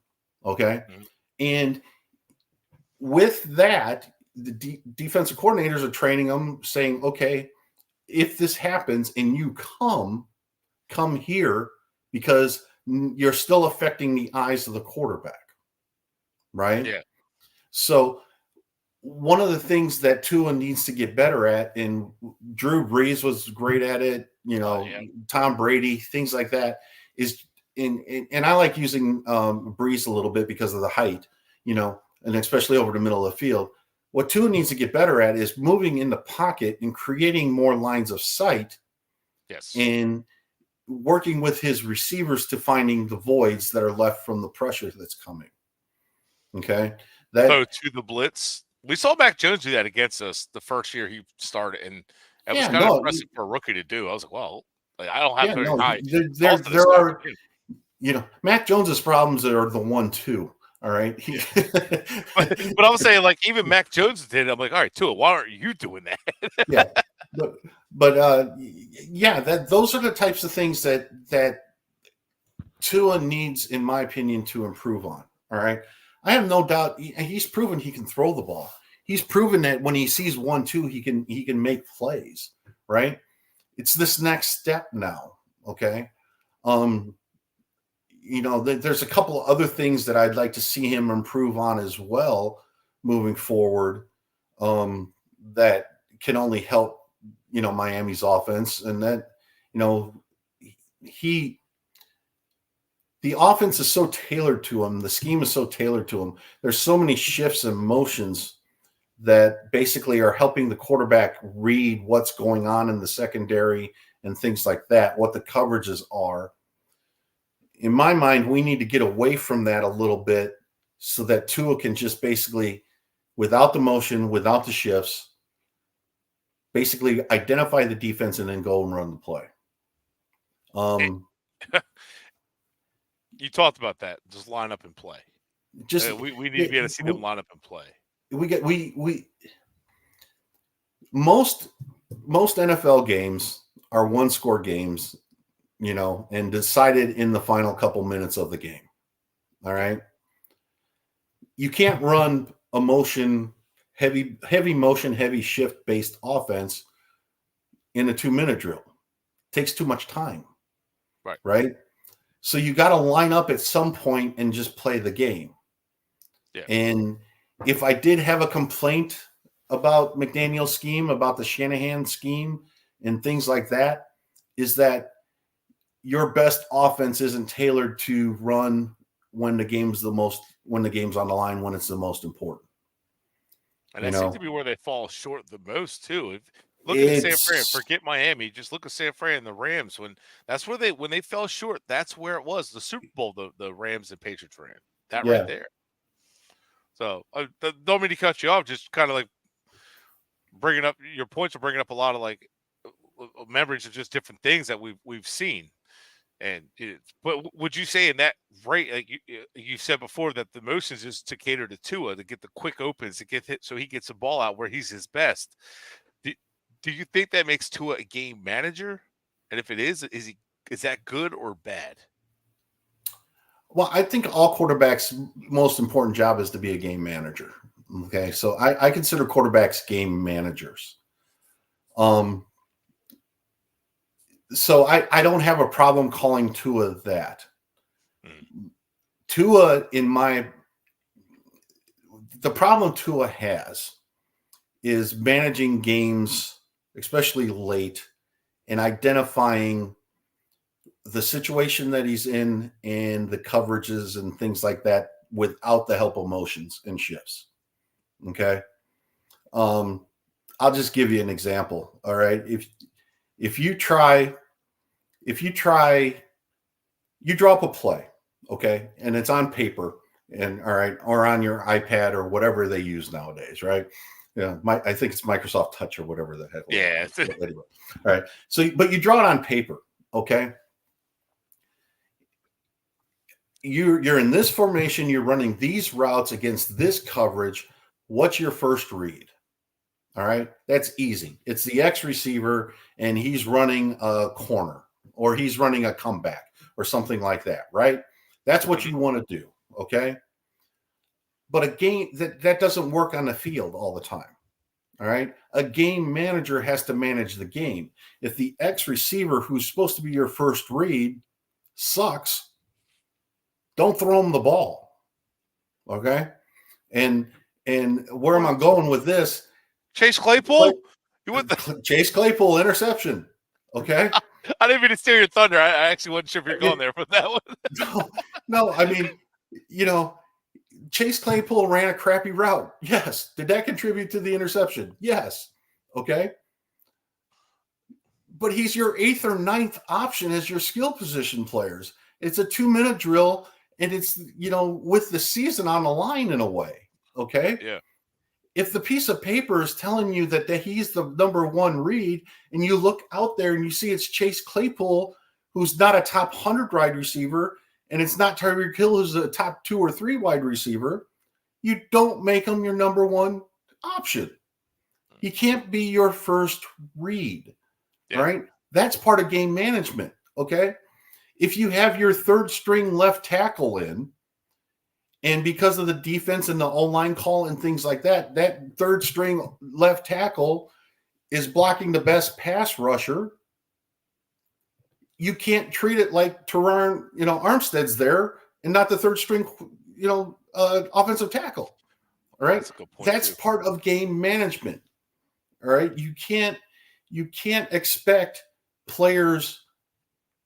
Okay. Mm-hmm. And with that, the defensive coordinators are training them, saying, okay, if this happens and you come here, because you're still affecting the eyes of the quarterback, right? Yeah. So one of the things that Tua needs to get better at, and Drew Brees was great at it, Tom Brady, things like that, is and I like using Brees a little bit because of the height, and especially over the middle of the field. What Tua needs to get better at is moving in the pocket and creating more lines of sight. Yes. And working with his receivers to finding the voids that are left from the pressure that's coming. Okay. So to the blitz. We saw Mac Jones do that against us the first year he started, and it was kind of impressive for a rookie to do. I was like, well, I don't have very high. There are, Mac Jones's problems are the 1-2. All right. but I was saying, like, even Mac Jones did it. I'm like, all right, Tua, why aren't you doing that? Yeah. But those are the types of things that Tua needs, in my opinion, to improve on. All right. I have no doubt he's proven he can throw the ball. He's proven that when he sees 1-2, he can make plays. Right. It's this next step now. Okay. There's a couple of other things that I'd like to see him improve on as well moving forward, that can only help, Miami's offense. And that, the offense is so tailored to him. The scheme is so tailored to him. There's so many shifts and motions that basically are helping the quarterback read what's going on in the secondary and things like that, what the coverages are. In my mind, we need to get away from that a little bit so that Tua can just basically, without the motion, without the shifts, basically identify the defense and then go and run the play. You talked about that. Just line up and play. We need to be able to see them line up and play. Most NFL games are one-score games, and decided in the final couple minutes of the game. All right. You can't run a heavy motion, heavy shift based offense in a 2-minute drill. It takes too much time. Right. Right. So you got to line up at some point and just play the game. Yeah. And if I did have a complaint about McDaniel's scheme, about the Shanahan scheme and things like that, is that your best offense isn't tailored to run when the game's on the line, when it's the most important. And that seems to be where they fall short the most too. Look at San Fran. Forget Miami. Just look at San Fran and the Rams. When they fell short, that's where it was. The Super Bowl, the Rams and Patriots ran that right there. So don't mean to cut you off. Just kind of like bringing up your points are bringing up a lot of like memories of just different things that we've seen. But would you say in that rate, like you said before, that the motions is to cater to Tua, to get the quick opens, to get hit so he gets the ball out where he's his best? Do you think that makes Tua a game manager? And if it is that good or bad? Well, I think all quarterbacks' most important job is to be a game manager. Okay, so I consider quarterbacks game managers. So I don't have a problem calling Tua that. Tua, the problem Tua has is managing games, especially late, and identifying the situation that he's in and the coverages and things like that without the help of motions and shifts. Okay. I'll just give you an example. All right. If you draw up a play, okay, and it's on paper, and all right, or on your iPad or whatever they use nowadays, right? Yeah, I think it's Microsoft Touch or whatever the heck. Yeah. Anyway, all right. So, but you draw it on paper, okay? You're in this formation. You're running these routes against this coverage. What's your first read? All right, that's easy. It's the X receiver, and he's running a corner, or he's running a comeback, or something like that, right? That's what you want to do, okay? But a game that doesn't work on the field all the time, all right? A game manager has to manage the game. If the X receiver, who's supposed to be your first read, sucks, don't throw him the ball, okay? And where am I going with this? Chase Claypool? You went Chase Claypool interception. Okay. I didn't mean to steal your thunder. I actually wasn't sure if you're going there for that one. No, I mean, Chase Claypool ran a crappy route. Yes. Did that contribute to the interception? Yes. Okay. But he's your 8th or 9th option as your skill position players. It's a 2-minute drill, and it's, with the season on the line in a way. Okay. Yeah. If the piece of paper is telling you that he's the number 1 read, and you look out there and you see it's Chase Claypool, who's not a top 100 wide receiver, and it's not Tyreek Hill, who's a top 2 or 3 wide receiver, you don't make him your number 1 option. He can't be your first read, right? That's part of game management, okay? If you have your 3rd string left tackle in, and because of the defense and the O-line call and things like that, that 3rd string left tackle is blocking the best pass rusher, you can't treat it like Teron, Armstead's there and not the 3rd string, offensive tackle. All right. That's part of game management. All right. You can't expect players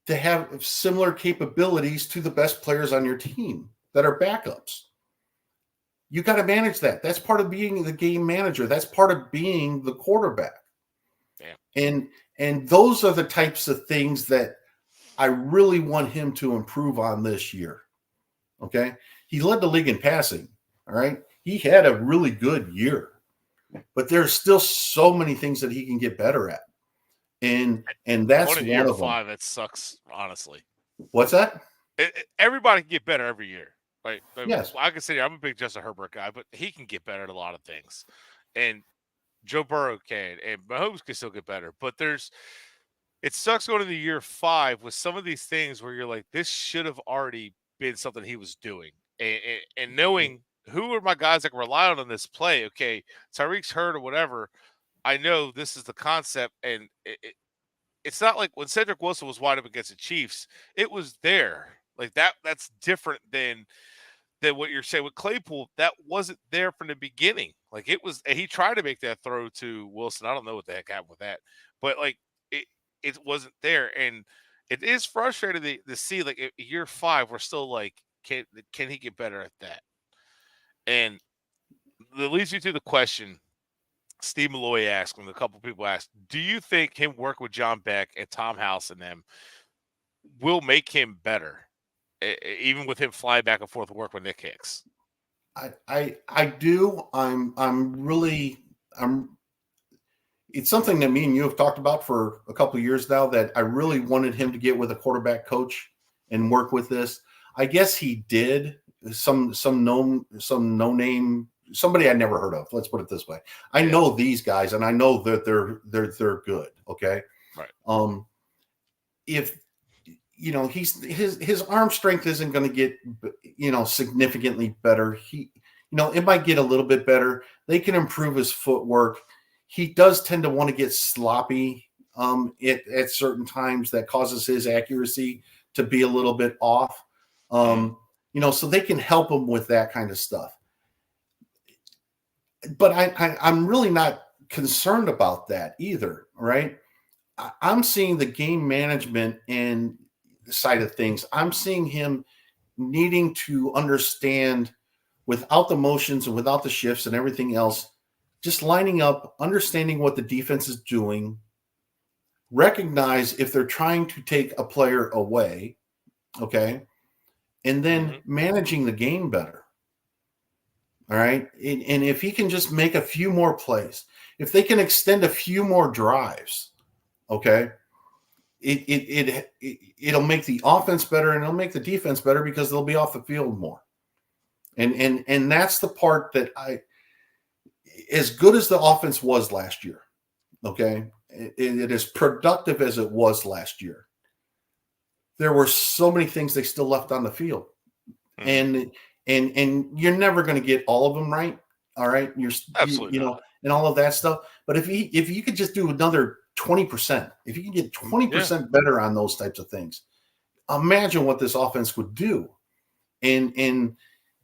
to have similar capabilities to the best players on your team that are backups. You got to manage that. That's part of being the game manager. That's part of being the quarterback. Damn. And those are the types of things that I really want him to improve on this year. Okay. He led the league in passing. All right. He had a really good year, but there's still so many things that he can get better at. And that's one of them. 5, that sucks, honestly. What's that? Everybody can get better every year. Right. Yes. I can say I'm a big Justin Herbert guy, but he can get better at a lot of things. And Joe Burrow can, and Mahomes can still get better. But it sucks going into year 5 with some of these things where you're like, this should have already been something he was doing. And knowing who are my guys that can rely on this play. Okay, Tyreek's hurt or whatever. I know this is the concept, and it's not like when Cedric Wilson was wide up against the Chiefs, it was there. Like that's different than what you're saying with Claypool. That wasn't there from the beginning. Like it was, he tried to make that throw to Wilson. I don't know what the heck happened with that, but like it wasn't there. And it is frustrating to see, like, year 5, we're still like, can he get better at that? And that leads you to the question Steve Malloy asked, and a couple people asked, do you think him working with John Beck and Tom House and them will make him better, even with him flying back and forth to work with Nick Hicks? I do. It's something that me and you have talked about for a couple of years now, that I really wanted him to get with a quarterback coach and work with this. I guess he did. Some no name, somebody I never heard of. Let's put it this way. I know these guys, and I know that they're good. Okay. Right. If his arm strength isn't going to get significantly better. It might get a little bit better. They can improve his footwork. He does tend to want to get sloppy at certain times. That causes his accuracy to be a little bit off. So they can help him with that kind of stuff. But I'm really not concerned about that either, right? I'm seeing the game management and side of things. I'm seeing him needing to understand without the motions and without the shifts and everything else, just lining up, understanding what the defense is doing, recognize if they're trying to take a player away, okay, and then managing the game better. All right. And if he can just make a few more plays, if they can extend a few more drives, okay, it'll make the offense better and it'll make the defense better because they'll be off the field more. And that's the part that as good as the offense was last year, okay, it as productive as it was last year, there were so many things they still left on the field. And you're never going to get all of them right. All right. Absolutely you know, and all of that stuff. But if you could just do another 20%, if you can get 20% better on those types of things, imagine what this offense would do. And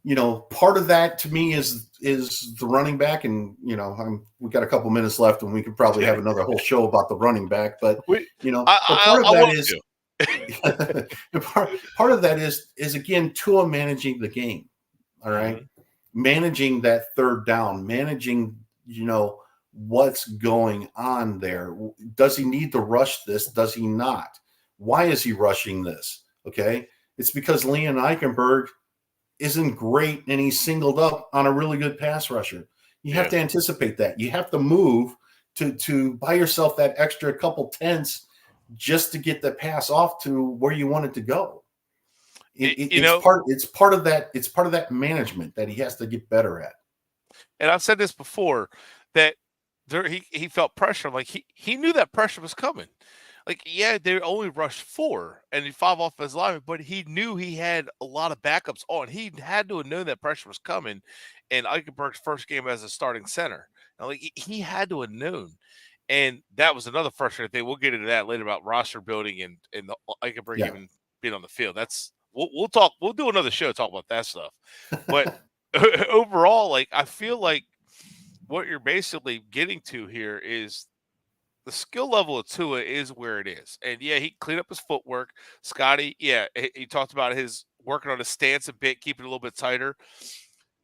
you know, part of that to me is the running back. And, you know, we got a couple minutes left and we could probably have another whole show about the running back. But, you know, part of that is part of that is again, Tua managing the game. All right. Managing that third down, managing, you know, what's going on there. Does he need to rush this? Does he not? Why is he rushing this? Okay. It's because Leon Eichenberg isn't great and he's singled up on a really good pass rusher. You have to anticipate that. You have to move to buy yourself that extra couple tenths just to get the pass off to where you want it to go. It's part of that management that he has to get better at. And I've said this before, that he felt pressure. Like he knew that pressure was coming. Like, yeah, they only rushed 4 and he 5 off his lineman, but he knew he had a lot of backups on. He had to have known that pressure was coming. And Eichenberg's first game as a starting center, like he had to have known. And that was another frustrating thing. We'll get into that later about roster building and the Eichenberg even being on the field. That's we'll talk. We'll do another show to talk about that stuff. But overall, like I feel like what you're basically getting to here is the skill level of Tua is where it is. And yeah, he cleaned up his footwork. Scotty, he talked about his working on his stance a bit, keeping it a little bit tighter.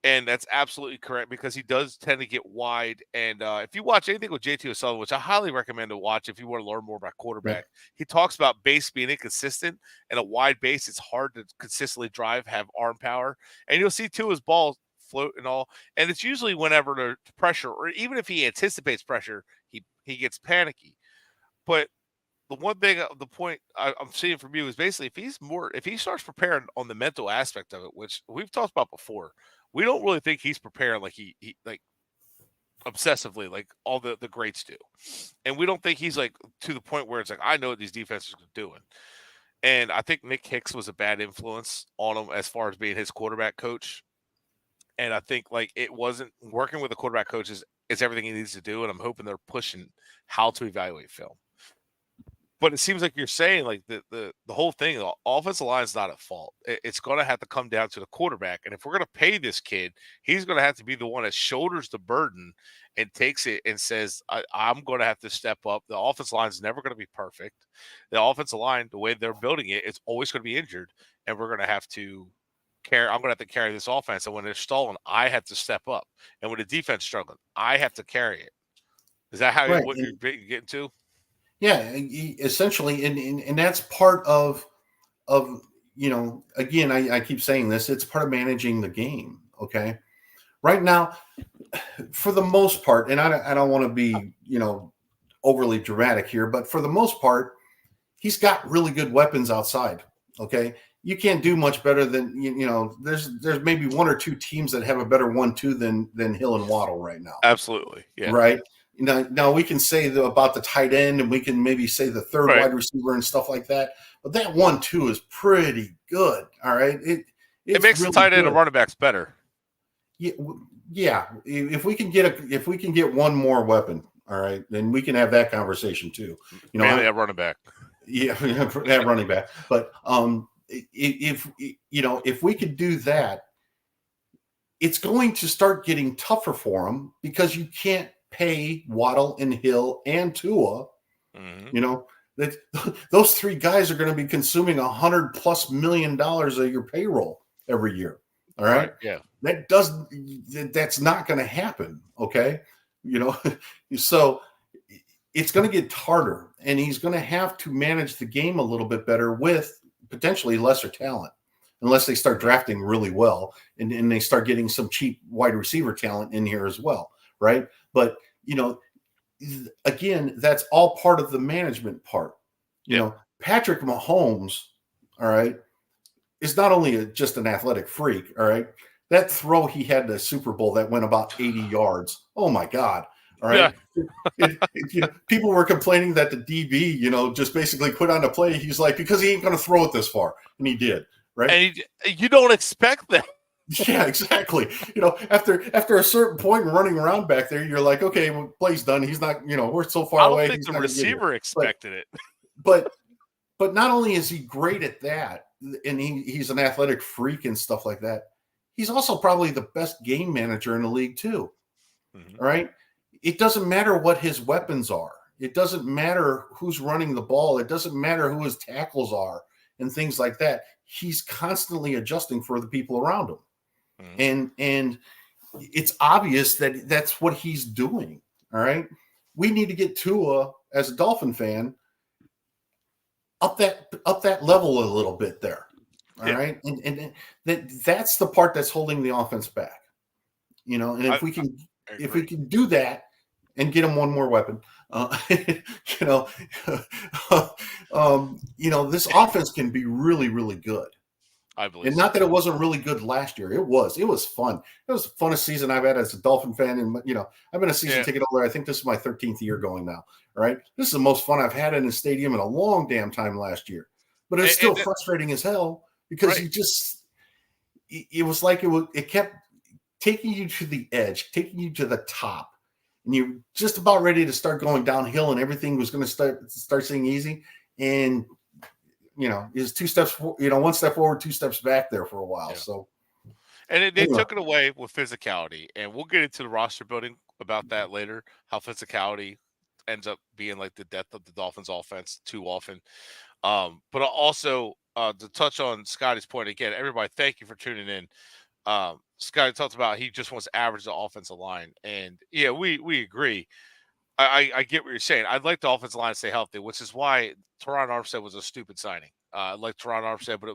And that's absolutely correct because he does tend to get wide. And if you watch anything with JT O'Sullivan, which I highly recommend to watch if you want to learn more about quarterback, he talks about base being inconsistent, and a wide base, it's hard to consistently drive, have arm power. And you'll see Tua's ball float and all. And it's usually whenever the pressure, or even if he anticipates pressure, he gets panicky. But the one thing, the point I'm seeing from you is basically if he starts preparing on the mental aspect of it, which we've talked about before, we don't really think he's preparing like he like obsessively like all the greats do. And we don't think he's like to the point where it's like, I know what these defenses are doing. And I think Nick Hicks was a bad influence on him as far as being his quarterback coach. And I think like it wasn't working with the quarterback coaches is everything he needs to do. And I'm hoping they're pushing how to evaluate film. But it seems like you're saying like the whole thing, the offensive line is not at fault. It's going to have to come down to the quarterback. And if we're going to pay this kid, he's going to have to be the one that shoulders the burden and takes it and says, I'm going to have to step up. The offensive line is never going to be perfect. The offensive line, the way they're building it, it's always going to be injured. And we're going to have to I'm going to have to carry this offense. And when they're stalling, I have to step up. And when the defense is struggling, I have to carry it. Is that how what you're getting to? Yeah, essentially, and that's part of you know, again, I keep saying this, it's part of managing the game. Okay, right now, for the most part, and I don't want to be, you know, overly dramatic here, but for the most part, he's got really good weapons outside. Okay, you can't do much better than you know. There's maybe one or two teams that have a better 1-2 than Hill and Waddle right now. Absolutely, yeah. Right. Now we can say about the tight end, and we can maybe say the third wide receiver and stuff like that. But that 1-2 is pretty good. All right, it makes really the tight end and running backs better. Yeah. If we can get one more weapon, all right, then we can have that conversation too. You know, that running back. Yeah, that running back. But if we could do that, it's going to start getting tougher for him because you can't pay Waddle and Hill and Tua, Mm-hmm. you know, that those three guys are going to be consuming $100+ million of your payroll every year. All right. Yeah. That's not going to happen. Okay. You know, so it's going to get harder, and he's going to have to manage the game a little bit better with potentially lesser talent, unless they start drafting really well and they start getting some cheap wide receiver talent in here as well. Right. But, you know, again, that's all part of the management part. You know, Patrick Mahomes, all right, is not only just an athletic freak, all right. That throw he had in the Super Bowl that went about 80 yards. Oh my God. All right. Yeah. You know, people were complaining that the DB, you know, just basically quit on the play. He's like, because he ain't going to throw it this far. And he did. Right. And you don't expect that. Yeah, exactly. You know, after a certain point running around back there, you're like, okay, well, play's done. He's not, you know, we're so far away. I don't think the receiver expected it. But not only is he great at that, and he's an athletic freak and stuff like that, he's also probably the best game manager in the league too. Mm-hmm. All right. It doesn't matter what his weapons are. It doesn't matter who's running the ball. It doesn't matter who his tackles are and things like that. He's constantly adjusting for the people around him. Mm-hmm. And it's obvious that that's what he's doing. All right. We need to get Tua, as a Dolphin fan, up that level a little bit there. All right. And that's the part that's holding the offense back. You know, and if we can do that and get him one more weapon, you know, this offense can be really, really good. I believe. And not that it wasn't really good last year. It was fun. It was the funnest season I've had as a Dolphin fan. And, you know, I've been a season ticket holder. I think this is my 13th year going now. All right. This is the most fun I've had in a stadium in a long damn time last year. But it's still frustrating as hell because it was like it kept taking you to the edge, taking you to the top. And you're just about ready to start going downhill and everything was going to start seeing easy. And, you know, is 2 steps, you know, 1 step forward, 2 steps back there for a while. Yeah. So, and they took it away with physicality, and we'll get into the roster building about that later. How physicality ends up being like the death of the Dolphins' offense too often. But also to touch on Scotty's point again, everybody, thank you for tuning in. Scotty talked about he just wants to average the offensive line, and yeah, we agree. I get what you're saying. I'd like the offensive line to stay healthy, which is why Teron Armstead was a stupid signing. I like Teron Armstead, but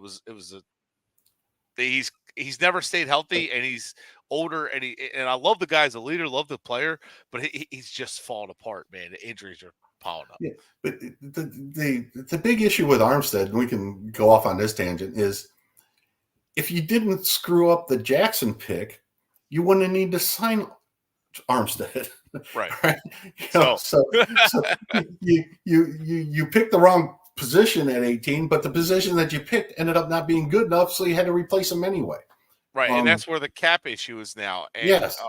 he's never stayed healthy, and he's older, and I love the guy as a leader, love the player, but he's just falling apart, man. The injuries are piling up. Yeah, but the big issue with Armstead, and we can go off on this tangent, is if you didn't screw up the Jackson pick, you wouldn't need to sign Armstead. Right. Right? You know, so you picked the wrong position at 18, but the position that you picked ended up not being good enough, so you had to replace him anyway. Right, and that's where the cap issue is now. And, yes.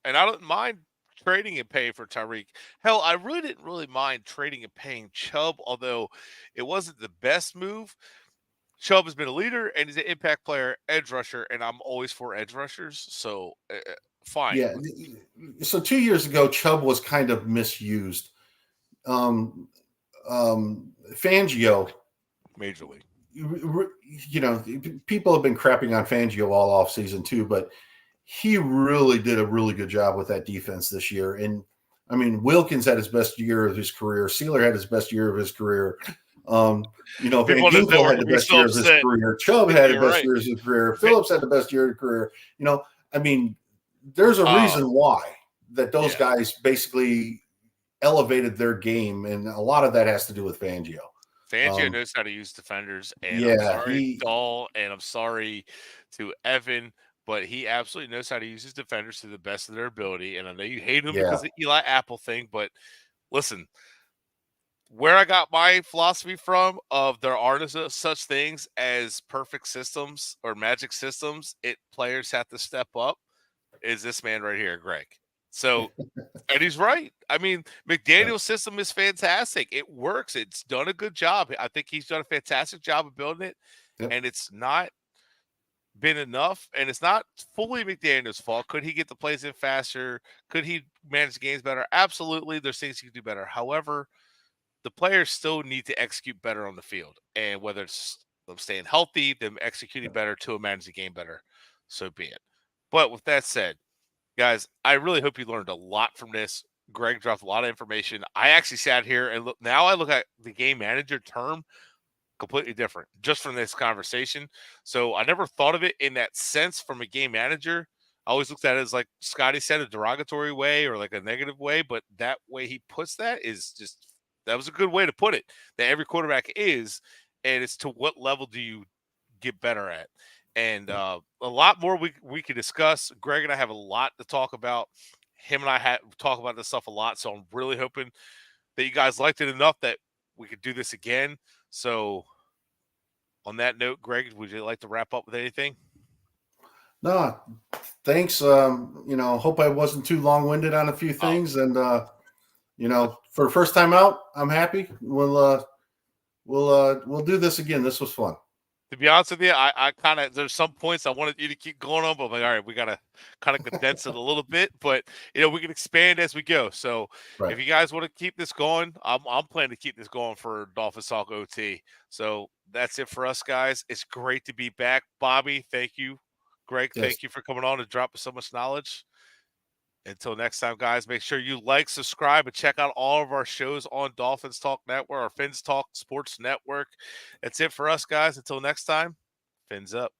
And I don't mind trading and paying for Tyreek. Hell, I really didn't mind trading and paying Chubb, although it wasn't the best move. Chubb has been a leader, and he's an impact player, edge rusher, and I'm always for edge rushers, so fine. Yeah. So 2 years ago, Chubb was kind of misused. Fangio, majorly. You know, people have been crapping on Fangio all off season too, but he really did a really good job with that defense this year. And I mean, Wilkins had his best year of his career. Sealer had his best year of his career. You know, Van Ginkel had the best year of his career. Chubb had the best year of his career. Phillips had the best year of his career. You know, I mean, there's a reason why that those guys basically elevated their game, and a lot of that has to do with Fangio. Fangio knows how to use defenders, and I'm sorry, Dahl, and I'm sorry to Evan, but he absolutely knows how to use his defenders to the best of their ability. And I know you hate him because of the Eli Apple thing, but listen, where I got my philosophy from of there are no such things as perfect systems or magic systems, players have to step up, is this man right here, Greg. So, and he's right. I mean, McDaniel's system is fantastic. It works. It's done a good job. I think he's done a fantastic job of building it. And it's not been enough, and it's not fully McDaniel's fault. Could he get the plays in faster? Could he manage games better? Absolutely. There's things he could do better. However, the players still need to execute better on the field. And whether it's them staying healthy, them executing better to manage the game better, so be it. But with that said, guys, I really hope you learned a lot from this. Greg dropped a lot of information. I actually sat here and now I look at the game manager term completely different just from this conversation. So I never thought of it in that sense from a game manager. I always looked at it as, like Scotty said, a derogatory way or like a negative way, but that way he puts that is just, that was a good way to put it, that every quarterback is, and it's to what level do you get better at. And a lot more we could discuss. Greg and I have a lot to talk about. Him and I talk about this stuff a lot, so I'm really hoping that you guys liked it enough that we could do this again. So on that note, Greg, would you like to wrap up with anything? No, thanks. Hope I wasn't too long-winded on a few things. And, for first time out, I'm happy. We'll do this again. This was fun. To be honest with you, I kind of, there's some points I wanted you to keep going on, but I'm like, all right, we got to kind of condense it a little bit, but we can expand as we go. So Right. If you guys want to keep this going, I'm planning to keep this going for Dolphins Talk OT. So that's it for us, guys. It's great to be back. Bobby, thank you. Greg, Yes. Thank you for coming on and dropping so much knowledge. Until next time, guys, make sure you like, subscribe, and check out all of our shows on Dolphins Talk Network or Fins Talk Sports Network. That's it for us, guys. Until next time, fins up.